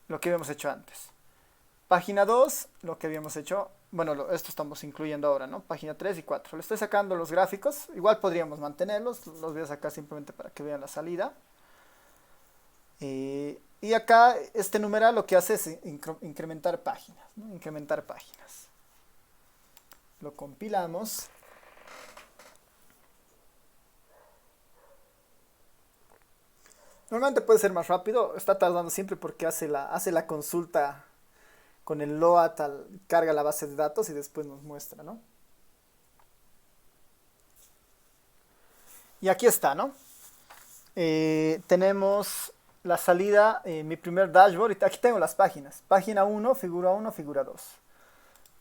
[SPEAKER 1] lo que habíamos hecho antes. Página 2, lo que habíamos hecho, bueno, esto estamos incluyendo ahora, ¿no? Página 3 y 4. Le estoy sacando los gráficos, igual podríamos mantenerlos, los voy a sacar simplemente para que vean la salida. Y acá este numeral lo que hace es incrementar páginas, ¿no? Incrementar páginas. Lo compilamos. Normalmente puede ser más rápido, está tardando siempre porque hace la consulta con el load, carga la base de datos y después nos muestra, ¿no? Y aquí está, ¿no? Tenemos la salida, mi primer dashboard, y aquí tengo las páginas. Página 1, figura 1, figura 2.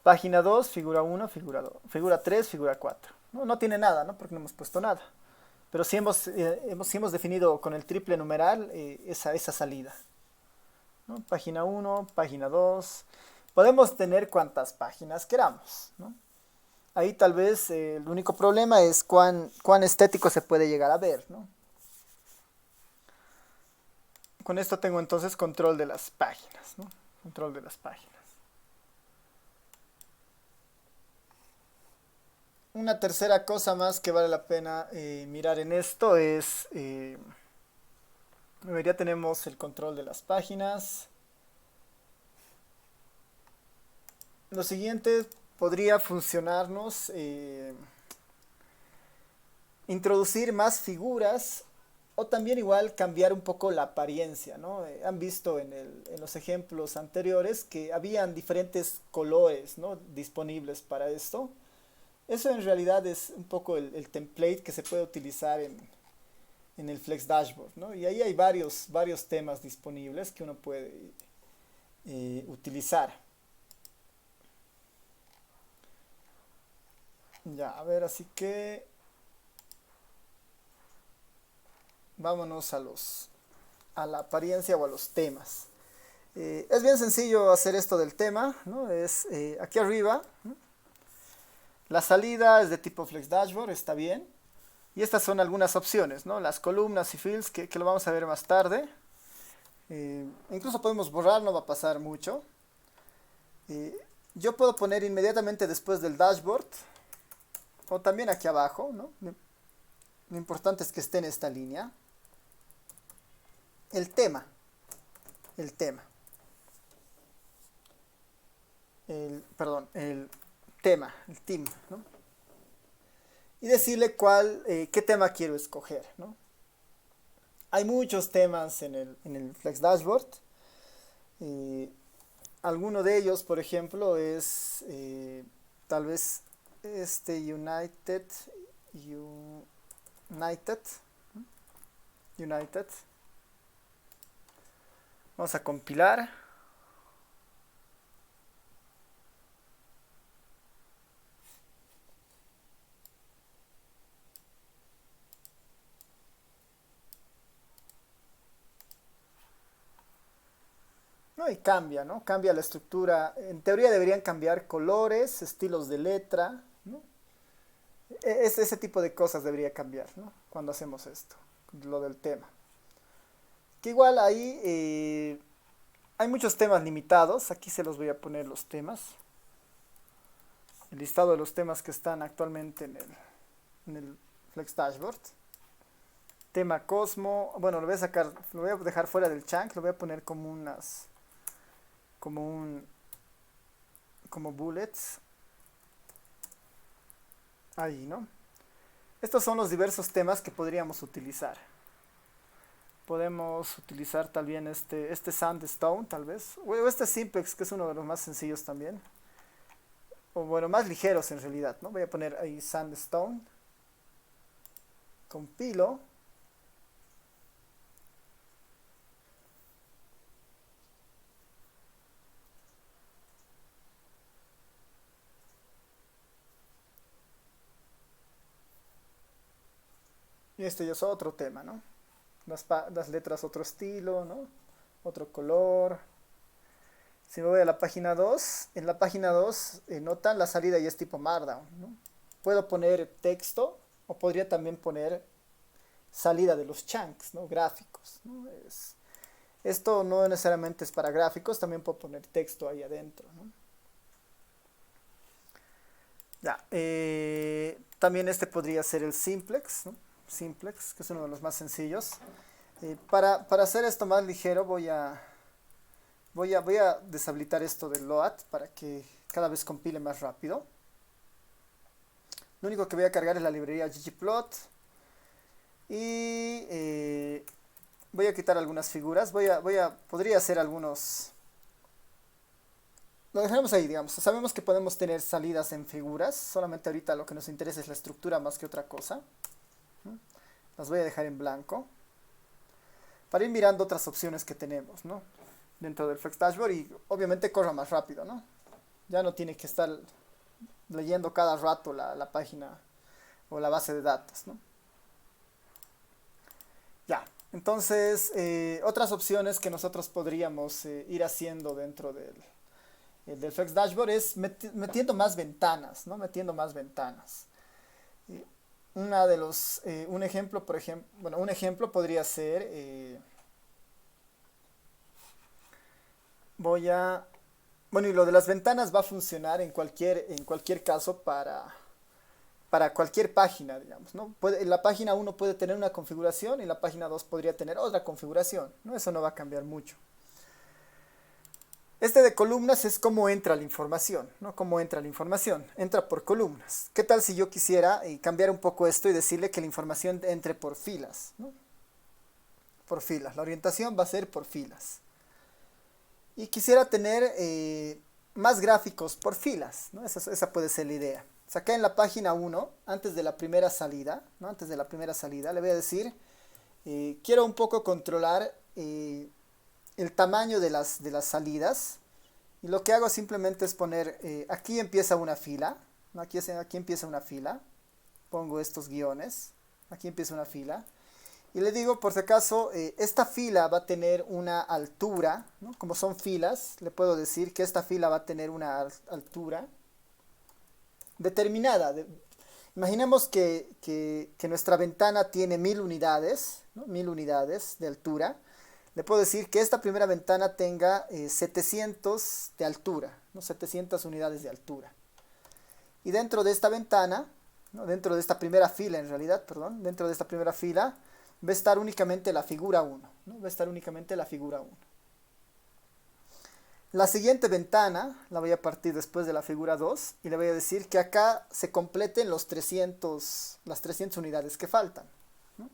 [SPEAKER 1] Página 2, figura 1, figura 2. Figura 3, figura 4. No tiene nada, ¿no? Porque no hemos puesto nada. Pero sí hemos definido con el triple numeral esa salida, ¿no? Página 1, página 2. Podemos tener cuantas páginas queramos, ¿no? Ahí tal vez el único problema es cuán estético se puede llegar a ver, ¿no? Con esto tengo entonces control de las páginas, ¿no? Control de las páginas. Una tercera cosa más que vale la pena mirar en esto es, ya tenemos el control de las páginas. Lo siguiente podría funcionarnos introducir más figuras, o también igual cambiar un poco la apariencia, ¿no? Han visto en los ejemplos anteriores que habían diferentes colores, ¿no? Disponibles para esto. Eso en realidad es un poco el template que se puede utilizar en el Flex Dashboard, ¿no? Y ahí hay varios temas disponibles que uno puede utilizar. Ya, a ver, así que vámonos a la apariencia o a los temas. Es bien sencillo hacer esto del tema, ¿no? Es aquí arriba, ¿no? La salida es de tipo Flex Dashboard, está bien. Y estas son algunas opciones, ¿no? Las columnas y fields que lo vamos a ver más tarde. Incluso podemos borrar, no va a pasar mucho. Eh, yo puedo poner inmediatamente después del dashboard o también aquí abajo, ¿no? Lo importante es que esté en esta línea. El tema. El tema. Perdón, el tema, el theme, ¿no? Y decirle qué tema quiero escoger, ¿no? Hay muchos temas en el Flex Dashboard. Eh, Alguno de ellos, por ejemplo, es tal vez este United. United. Vamos a compilar. ¿No? Y cambia, ¿no? Cambia la estructura. En teoría deberían cambiar colores, estilos de letra, ¿no? Ese tipo de cosas debería cambiar, ¿no? Cuando hacemos esto, lo del tema. Que igual ahí hay muchos temas limitados. Aquí se los voy a poner los temas. El listado de los temas que están actualmente en el Flex Dashboard. Tema Cosmo. Bueno, lo voy a sacar, lo voy a dejar fuera del chunk. Lo voy a poner como como bullets. Ahí, ¿no? Estos son los diversos temas que podríamos utilizar. Podemos utilizar también este Sandstone, tal vez. O este Simplex, que es uno de los más sencillos también. O bueno, más ligeros en realidad, ¿no? Voy a poner ahí Sandstone. Compilo. Y este ya es otro tema, ¿no? Las letras otro estilo, ¿no? Otro color. Si me voy a la página 2, en la página 2 notan la salida ya es tipo Markdown, ¿no? Puedo poner texto o podría también poner salida de los chunks, ¿no? Gráficos, ¿no? Esto no necesariamente es para gráficos, también puedo poner texto ahí adentro, ¿no? Ya, también este podría ser el Simplex, ¿no? Simplex, que es uno de los más sencillos. Para hacer esto más ligero voy a deshabilitar esto del load para que cada vez compile más rápido. Lo único que voy a cargar es la librería ggplot y voy a quitar algunas figuras. Podría hacer algunos. Lo dejamos ahí, digamos. Sabemos que podemos tener salidas en figuras. Solamente ahorita lo que nos interesa es la estructura más que otra cosa. Las voy a dejar en blanco para ir mirando otras opciones que tenemos, ¿no? Dentro del Flex Dashboard y obviamente corra más rápido, ¿no? Ya no tiene que estar leyendo cada rato la página o la base de datos, ¿no? Ya, entonces otras opciones que nosotros podríamos ir haciendo dentro del Flex Dashboard es metiendo más ventanas, ¿no? Metiendo más ventanas. Un ejemplo, por ejemplo, bueno, un ejemplo podría ser, bueno, y lo de las ventanas va a funcionar en cualquier caso para cualquier página, digamos, ¿no? La página 1 puede tener una configuración y la página 2 podría tener otra configuración, ¿no? Eso no va a cambiar mucho. Este de columnas es cómo entra la información, ¿no? Cómo entra la información. Entra por columnas. ¿Qué tal si yo quisiera cambiar un poco esto y decirle que la información entre por filas, ¿no? Por filas. La orientación va a ser por filas. Y quisiera tener más gráficos por filas, ¿no? Esa puede ser la idea. Acá en la página 1, antes de la primera salida, ¿no? Antes de la primera salida, le voy a decir, quiero un poco controlar el tamaño de las salidas. Y lo que hago simplemente es poner, aquí empieza una fila, ¿no? Aquí empieza una fila. Pongo estos guiones, aquí empieza una fila. Y le digo, por si acaso, esta fila va a tener una altura, ¿no? Como son filas, le puedo decir que esta fila va a tener una altura determinada. Imaginemos que nuestra ventana tiene 1000 unidades, ¿no? 1000 unidades de altura. Le puedo decir que esta primera ventana tenga 700 de altura, ¿no? 700 unidades de altura. Y dentro de esta ventana, ¿no? Dentro de esta primera fila en realidad, perdón, dentro de esta primera fila va a estar únicamente la figura 1, ¿no? Va a estar únicamente la figura 1. La siguiente ventana la voy a partir después de la figura 2 y le voy a decir que acá se completen las 300 unidades que faltan, ¿no?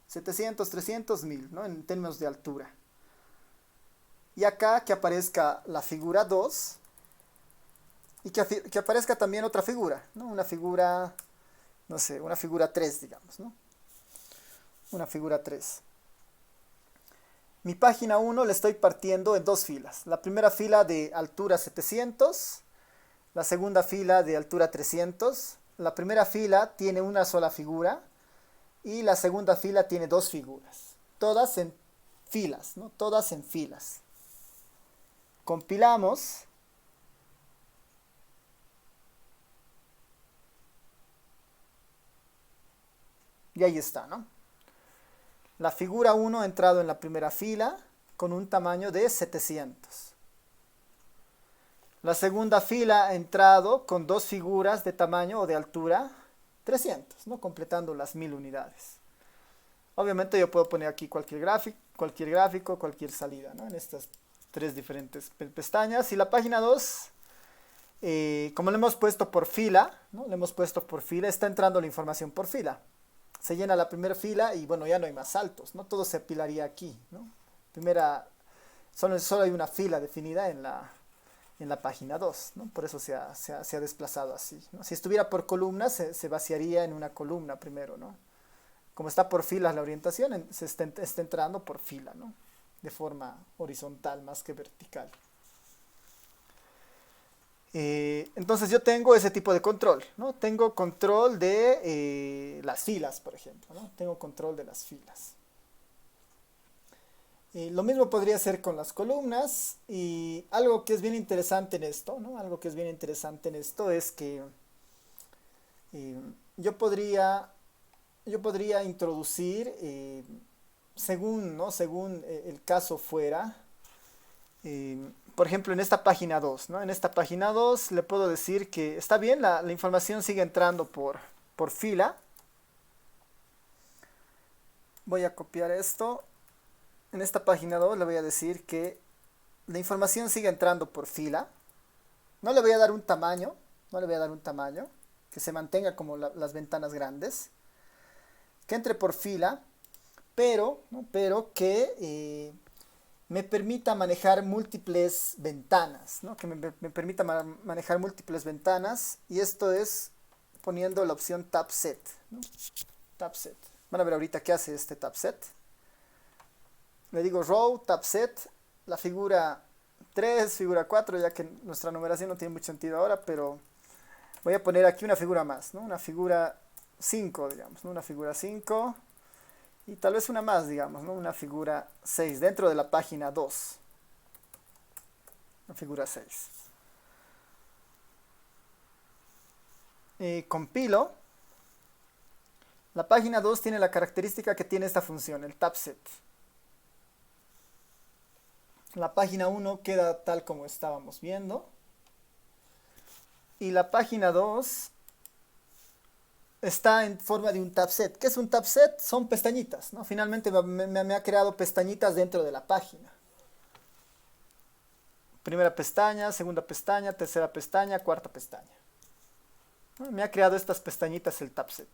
[SPEAKER 1] 700, 300, 1000, ¿no? En términos de altura. Y acá que aparezca la figura 2 y que aparezca también otra figura, ¿no? Una figura, no sé, una figura 3, digamos, ¿no? Una figura 3. Mi página 1 le estoy partiendo en dos filas. La primera fila de altura 700, la segunda fila de altura 300. La primera fila tiene una sola figura y la segunda fila tiene dos figuras. Todas en filas, ¿no? Todas en filas. Compilamos. Y ahí está, ¿no? La figura 1 ha entrado en la primera fila con un tamaño de 700. La segunda fila ha entrado con dos figuras de tamaño o de altura 300, ¿no? Completando las 1000 unidades. Obviamente yo puedo poner aquí cualquier gráfico, cualquier salida, ¿no? En estas tres diferentes pestañas. Y la página 2, como le hemos puesto por fila, ¿no? Le hemos puesto por fila, está entrando la información por fila. Se llena la primera fila y bueno, ya no hay más saltos, ¿no? Todo se apilaría aquí, ¿no? Solo hay una fila definida en la página 2, ¿no? Por eso se ha desplazado así, ¿no? Si estuviera por columnas, se vaciaría en una columna primero, ¿no? Como está por filas la orientación, se está entrando por fila, ¿no? De forma horizontal más que vertical. Entonces yo tengo ese tipo de control, ¿no? Tengo control de las filas, por ejemplo, ¿no? Tengo control de las filas. Lo mismo podría ser con las columnas y algo que es bien interesante en esto, ¿no? Algo que es bien interesante en esto es que eh, yo podría introducir, según, ¿no? Según el caso fuera, por ejemplo, en esta página 2, ¿no? En esta página 2 le puedo decir que está bien, la información sigue entrando por fila. Voy a copiar esto. En esta página 2 le voy a decir que la información sigue entrando por fila. No le voy a dar un tamaño, que se mantenga como las ventanas grandes. Que entre por fila, pero, ¿no? Pero que me permita manejar múltiples ventanas, ¿no? Que me permita manejar múltiples ventanas, y esto es poniendo la opción Tab Set, ¿no? Tab Set. Van a ver ahorita qué hace este Tab Set. Le digo Row, Tab Set, la figura 3, figura 4, ya que nuestra numeración no tiene mucho sentido ahora, pero voy a poner aquí una figura más, ¿no? Una figura 5, digamos, ¿no? Una figura 5. Y tal vez una más, digamos, ¿no? Una figura 6 dentro de la página 2. Una figura 6. Compilo. La página 2 tiene la característica que tiene esta función, el tab set. La página 1 queda tal como estábamos viendo. Y la página 2 está en forma de un tab set. ¿Qué es un tab set? Son pestañitas, ¿no? Finalmente me ha creado pestañitas dentro de la página. Primera pestaña, segunda pestaña, tercera pestaña, cuarta pestaña. ¿No? Me ha creado estas pestañitas el tab set.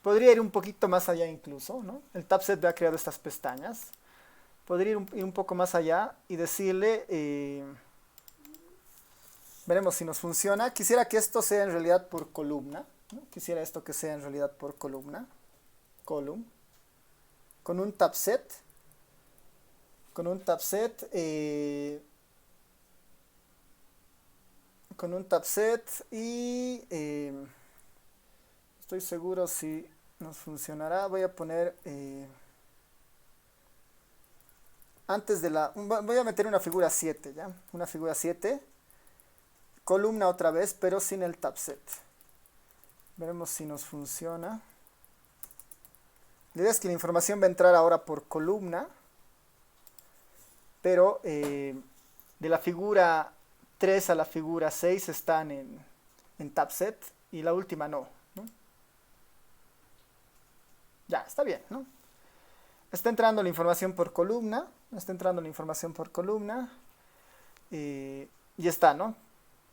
[SPEAKER 1] Podría ir un poquito más allá incluso, ¿no? El tab set me ha creado estas pestañas. Podría ir un poco más allá y decirle... veremos si nos funciona. Quisiera que esto sea en realidad por columna, ¿no? Quisiera esto que sea en realidad por columna. Column. Con un tab set. Con un tab set. Con un tab set. Y estoy seguro si nos funcionará. Voy a poner... antes de la... voy a meter una figura 7, ¿ya? Una figura 7. columna otra vez, pero sin el tab set. Veremos si nos funciona. La idea es que la información va a entrar ahora por columna, pero de la figura 3 a la figura 6 están en tab set y la última no, ¿no? Ya, está bien, ¿no? Está entrando la información por columna, está entrando la información por columna y está, ¿no?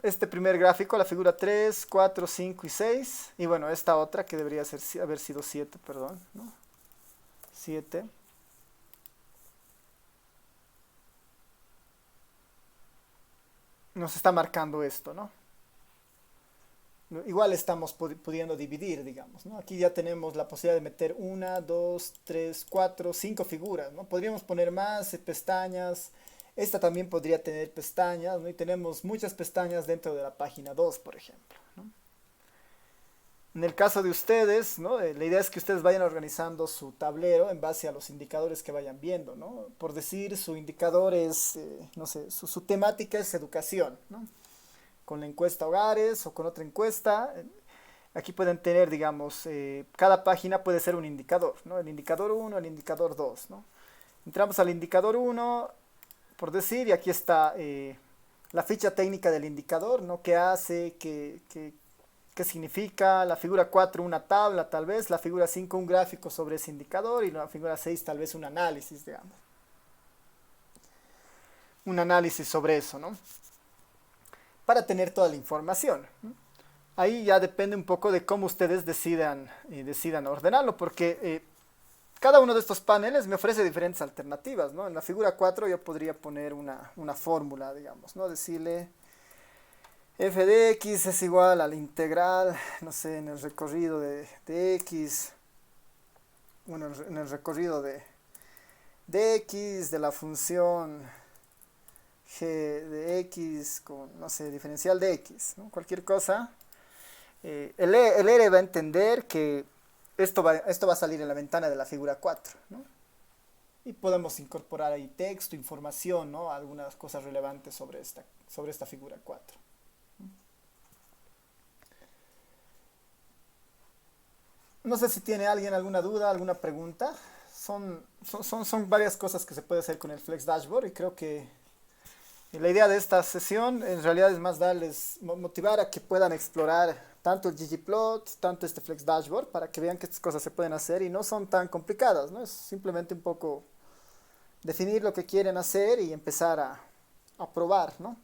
[SPEAKER 1] Este primer gráfico, la figura 3, 4, 5 y 6, y bueno, esta otra que debería haber sido 7, perdón, ¿no? 7. Nos está marcando esto, ¿no? Igual estamos pudiendo dividir, digamos, ¿no? Aquí ya tenemos la posibilidad de meter una, dos, tres, cuatro, cinco figuras, ¿no? Podríamos poner más pestañas. Esta también podría tener pestañas, ¿no? Y tenemos muchas pestañas dentro de la página 2, por ejemplo, ¿no? En el caso de ustedes, ¿no? La idea es que ustedes vayan organizando su tablero en base a los indicadores que vayan viendo, ¿no? Por decir, su indicador es, no sé, su temática es educación, ¿no? Con la encuesta hogares o con otra encuesta. Aquí pueden tener, digamos, cada página puede ser un indicador, ¿no? El indicador uno, el indicador 2, ¿no? Entramos al indicador uno, por decir, y aquí está la ficha técnica del indicador, ¿no? ¿Qué hace? ¿Qué significa? La figura 4 una tabla, tal vez. La figura 5 un gráfico sobre ese indicador. Y la figura 6 tal vez un análisis, digamos. Un análisis sobre eso, ¿no? Para tener toda la información, ¿no? Ahí ya depende un poco de cómo ustedes decidan ordenarlo, porque cada uno de estos paneles me ofrece diferentes alternativas, ¿no? En la figura 4 yo podría poner una fórmula, digamos, ¿no? Decirle f de x es igual a la integral, no sé, en el recorrido de x, bueno, en el recorrido de x de la función g de x con, no sé, diferencial de x, ¿no? Cualquier cosa. El R va a entender que esto va a salir en la ventana de la figura 4, ¿no? Y podemos incorporar ahí texto, información, ¿no? Algunas cosas relevantes sobre esta figura 4. No sé si tiene alguien alguna duda, alguna pregunta. Son varias cosas que se puede hacer con el Flex Dashboard y creo que la idea de esta sesión en realidad es más motivar a que puedan explorar tanto el ggplot, tanto este Flex Dashboard, para que vean que estas cosas se pueden hacer y no son tan complicadas, ¿no? Es simplemente un poco definir lo que quieren hacer y empezar a probar, ¿no?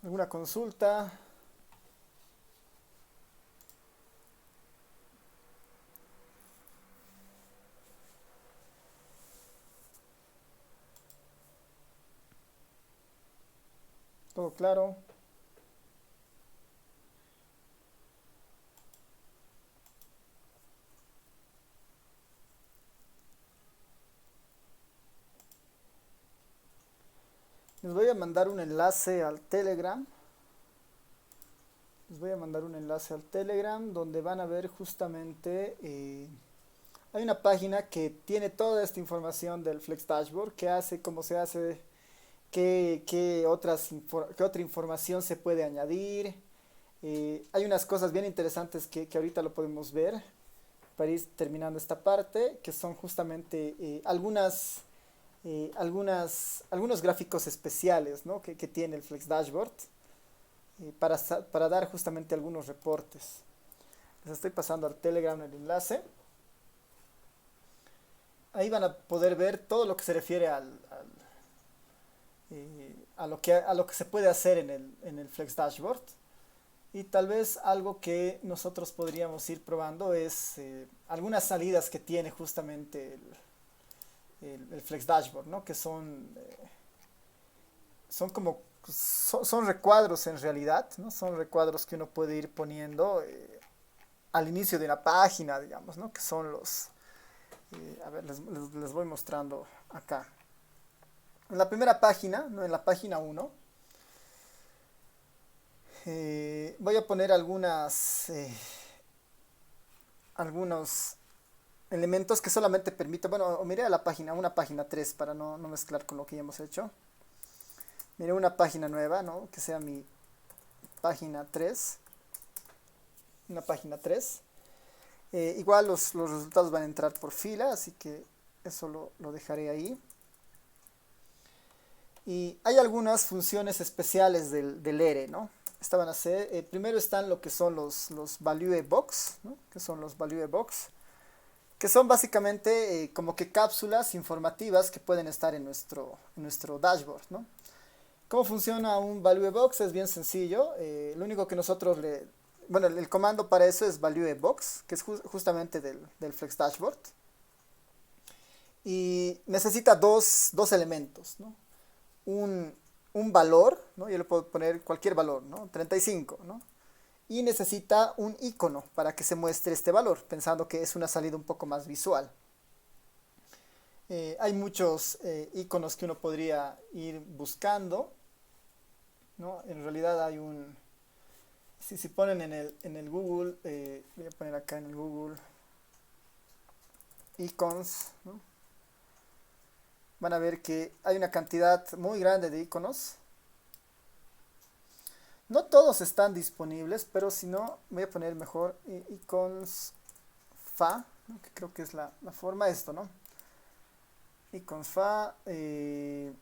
[SPEAKER 1] ¿Alguna consulta? ¿Todo claro? Les voy a mandar un enlace al Telegram. Les voy a mandar un enlace al Telegram donde van a ver justamente, hay una página que tiene toda esta información del Flex Dashboard, qué hace, cómo se hace, qué otra información se puede añadir. Hay unas cosas bien interesantes que ahorita lo podemos ver para ir terminando esta parte, que son justamente algunos gráficos especiales, ¿no? que tiene el Flex Dashboard para dar justamente algunos reportes. Les estoy pasando al Telegram el enlace. Ahí van a poder ver todo lo que se refiere a lo que se puede hacer en el Flex Dashboard. Y tal vez algo que nosotros podríamos ir probando es algunas salidas que tiene justamente el Flex Dashboard, ¿no? Que son como son recuadros en realidad, ¿no? Son recuadros que uno puede ir poniendo al inicio de una página, digamos, ¿no? Que son a ver, les voy mostrando acá. En la primera página, ¿no? En la página 1, voy a poner algunos elementos que solamente permiten, bueno, miré a la página, una página 3 para no mezclar con lo que ya hemos hecho. Miré una página nueva, ¿no? Que sea mi página 3, una página 3. Igual los resultados van a entrar por fila, así que eso lo dejaré ahí. Y hay algunas funciones especiales del ERE, ¿no? Esta van a ser, primero están lo que son los value box, ¿no? Que son los value box, que son básicamente como que cápsulas informativas que pueden estar en nuestro dashboard, ¿no? ¿Cómo funciona un value box? Es bien sencillo. Lo único que nosotros bueno, el comando para eso es value box, que es justamente del Flex Dashboard. Y necesita dos elementos, ¿no? Un valor, ¿no? Yo le puedo poner cualquier valor, ¿no? 35, ¿no? Y necesita un icono para que se muestre este valor, pensando que es una salida un poco más visual. Hay muchos iconos que uno podría ir buscando, ¿no? En realidad hay si ponen en el Google, voy a poner acá en el Google icons, ¿no? Van a ver que hay una cantidad muy grande de iconos. No todos están disponibles, pero si no, voy a poner mejor icons fa, ¿no? Que creo que es la forma esto, ¿no? Icons fa, a ver.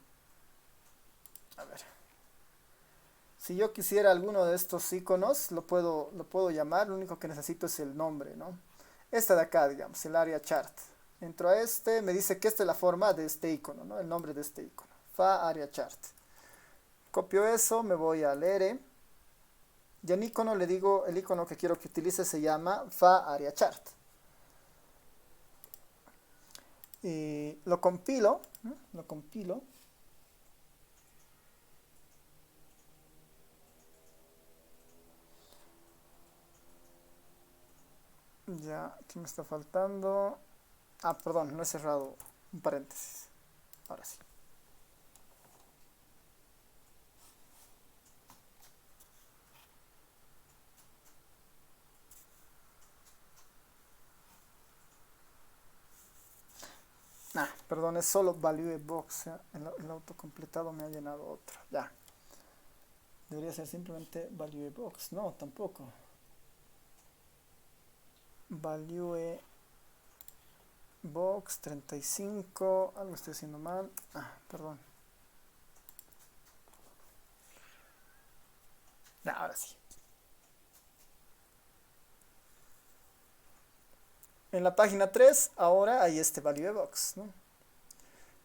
[SPEAKER 1] Si yo quisiera alguno de estos iconos, lo puedo llamar, lo único que necesito es el nombre, ¿no? Esta de acá, digamos, el área chart. Entro a este, me dice que esta es la forma de este icono, ¿no? El nombre de este icono. Fa área chart. Copio eso, me voy al ERE. Y en icono le digo, el icono que quiero que utilice se llama fa área chart. Y lo compilo, ¿no? Lo compilo. Ya, aquí me está faltando. Ah, perdón, no he cerrado un paréntesis. Ahora sí. Ah, perdón, es solo value box. ¿Ya? El autocompletado me ha llenado otro. Ya. Debería ser simplemente value box. No, tampoco. Value box 35. Algo estoy haciendo mal. Ah, perdón. Ya, ahora sí. En la página 3 ahora hay este value box, ¿no?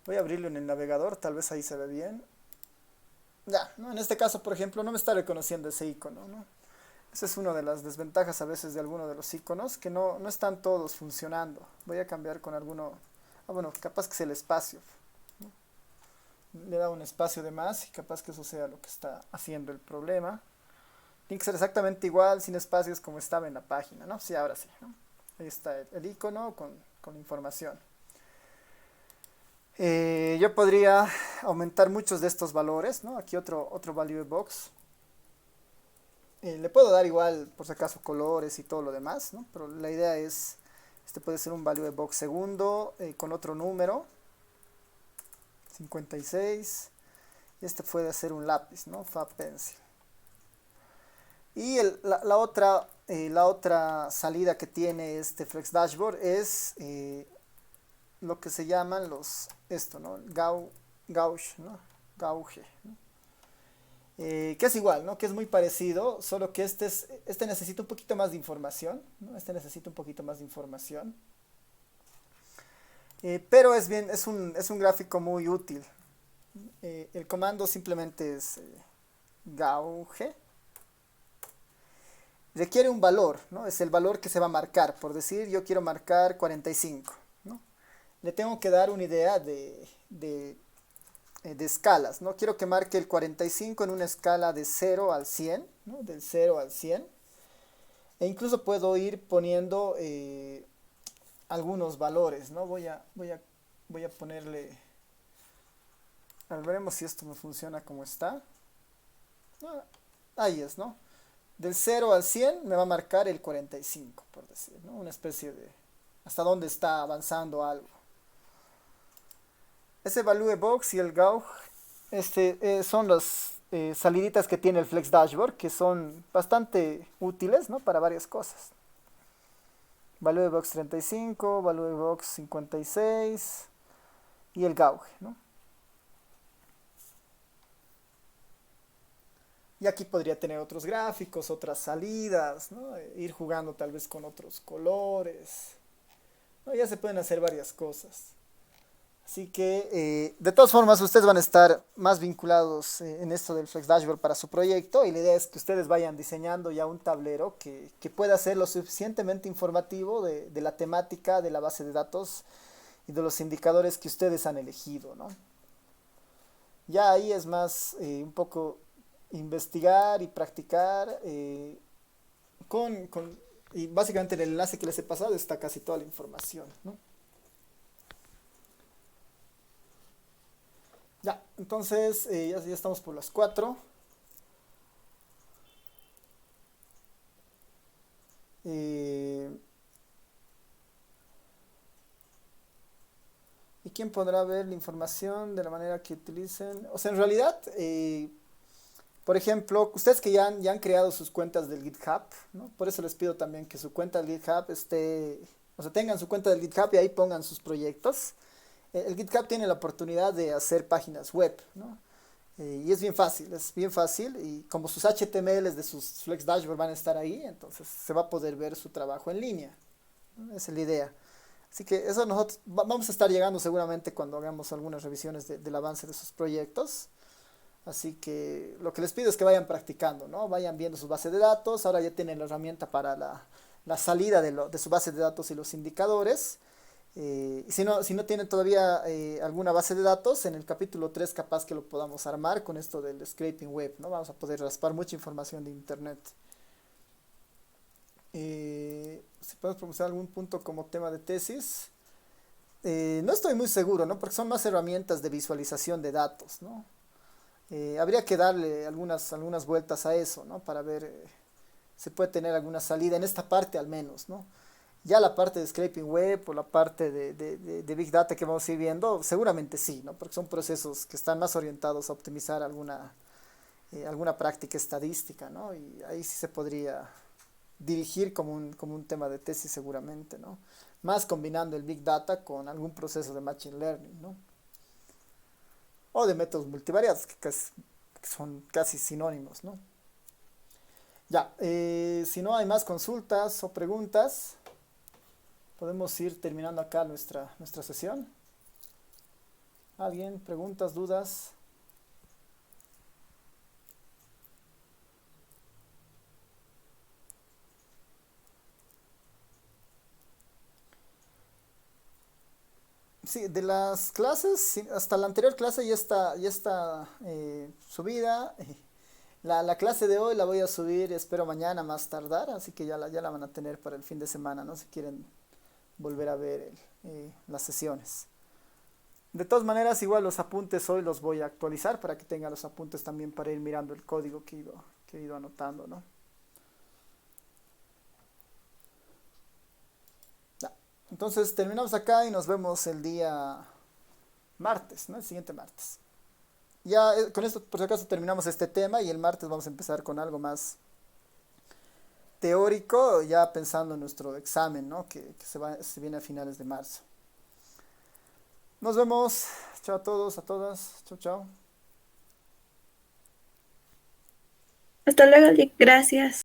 [SPEAKER 1] Voy a abrirlo en el navegador, tal vez ahí se ve bien. Ya, ¿no? En este caso, por ejemplo, no me está reconociendo ese icono, ¿no? Esa es una de las desventajas a veces de algunos de los iconos, que no están todos funcionando. Voy a cambiar con alguno. Ah, bueno, capaz que es el espacio, ¿no? Le da un espacio de más y capaz que eso sea lo que está haciendo el problema. Tiene que ser exactamente igual, sin espacios, como estaba en la página, ¿no? Sí, ahora sí, ¿no? Ahí está el icono con información. Yo podría aumentar muchos de estos valores, ¿no? Aquí otro value box. Le puedo dar igual, por si acaso, colores y todo lo demás, ¿no? Pero la idea es, este puede ser un value box segundo con otro número, 56. Y este puede ser un lápiz, ¿no? Fa pencil. Y la otra salida que tiene este Flex Dashboard es lo que se llaman esto, ¿no? Gauge, ¿no? Gauge, ¿no? Que es igual, ¿no? Que es muy parecido, solo que este necesita un poquito más de información, ¿no? Este necesita un poquito más de información. Pero es un gráfico muy útil. El comando simplemente es gauge. Requiere un valor, ¿no? Es el valor que se va a marcar. Por decir, yo quiero marcar 45, ¿no? Le tengo que dar una idea de escalas, ¿no? Quiero que marque el 45 en una escala de 0 al 100, ¿no? Del 0 al 100. E incluso puedo ir poniendo algunos valores, ¿no? Voy a ponerle. A ver, veremos si esto me funciona como está. Ah, ahí es, ¿no? Del 0 al 100 me va a marcar el 45, por decir, ¿no? Una especie hasta dónde está avanzando algo. Ese Value Box y el Gauge son las saliditas que tiene el Flex Dashboard, que son bastante útiles, ¿no? Para varias cosas. Value Box 35, Value Box 56 y el Gauge, ¿no? Y aquí podría tener otros gráficos, otras salidas, ¿no? Ir jugando tal vez con otros colores, ¿no? Ya se pueden hacer varias cosas. Así que, de todas formas, ustedes van a estar más vinculados en esto del Flex Dashboard para su proyecto y la idea es que ustedes vayan diseñando ya un tablero que pueda ser lo suficientemente informativo de la temática de la base de datos y de los indicadores que ustedes han elegido, ¿no? Ya ahí es más un poco investigar y practicar y básicamente en el enlace que les he pasado está casi toda la información, ¿no? Ya, entonces ya estamos por las 4. Eh, ¿Y quién podrá ver la información de la manera que utilicen? O sea, en realidad, por ejemplo, ustedes que ya han creado sus cuentas del GitHub, ¿no? Por eso les pido también que su cuenta del GitHub esté, o sea, tengan su cuenta del GitHub y ahí pongan sus proyectos. El GitHub tiene la oportunidad de hacer páginas web, ¿no? Y es bien fácil y como sus HTMLs de sus Flex Dashboard van a estar ahí, entonces se va a poder ver su trabajo en línea, ¿no? Esa es la idea. Así que eso nosotros vamos a estar llegando seguramente cuando hagamos algunas revisiones del avance de sus proyectos. Así que lo que les pido es que vayan practicando, ¿no? Vayan viendo su base de datos. Ahora ya tienen la herramienta para la salida de su base de datos y los indicadores. Y si no tienen todavía alguna base de datos, en el capítulo 3 capaz que lo podamos armar con esto del scraping web, ¿no? Vamos a poder raspar mucha información de internet. Si podemos promocionar algún punto como tema de tesis. No estoy muy seguro, ¿no? Porque son más herramientas de visualización de datos, ¿no? Habría que darle algunas vueltas a eso, ¿no? Para ver si puede tener alguna salida en esta parte al menos, ¿no? Ya la parte de scraping web o la parte de Big Data que vamos a ir viendo, seguramente sí, ¿no? Porque son procesos que están más orientados a optimizar alguna práctica estadística, ¿no? Y ahí sí se podría dirigir como un tema de tesis seguramente, ¿no? Más combinando el Big Data con algún proceso de Machine Learning, ¿no? O de métodos multivariados, que son casi sinónimos, ¿no? Ya, si no hay más consultas o preguntas, podemos ir terminando acá nuestra sesión. ¿Alguien? ¿Preguntas? ¿Dudas? Sí, de las clases, sí, hasta la anterior clase ya está subida. La clase de hoy la voy a subir, espero mañana más tardar, así que ya la van a tener para el fin de semana, ¿no? Si quieren volver a ver las sesiones. De todas maneras, igual los apuntes hoy los voy a actualizar para que tengan los apuntes también para ir mirando el código que he ido anotando, ¿no? Ya. Entonces terminamos acá y nos vemos el día martes, ¿no? El siguiente martes. Ya con esto, por si acaso, terminamos este tema y el martes vamos a empezar con algo más teórico, ya pensando en nuestro examen, ¿no? Que se viene a finales de marzo. Nos vemos. Chao a todos, a todas. Chao, chao.
[SPEAKER 2] Hasta luego, Lick. Gracias.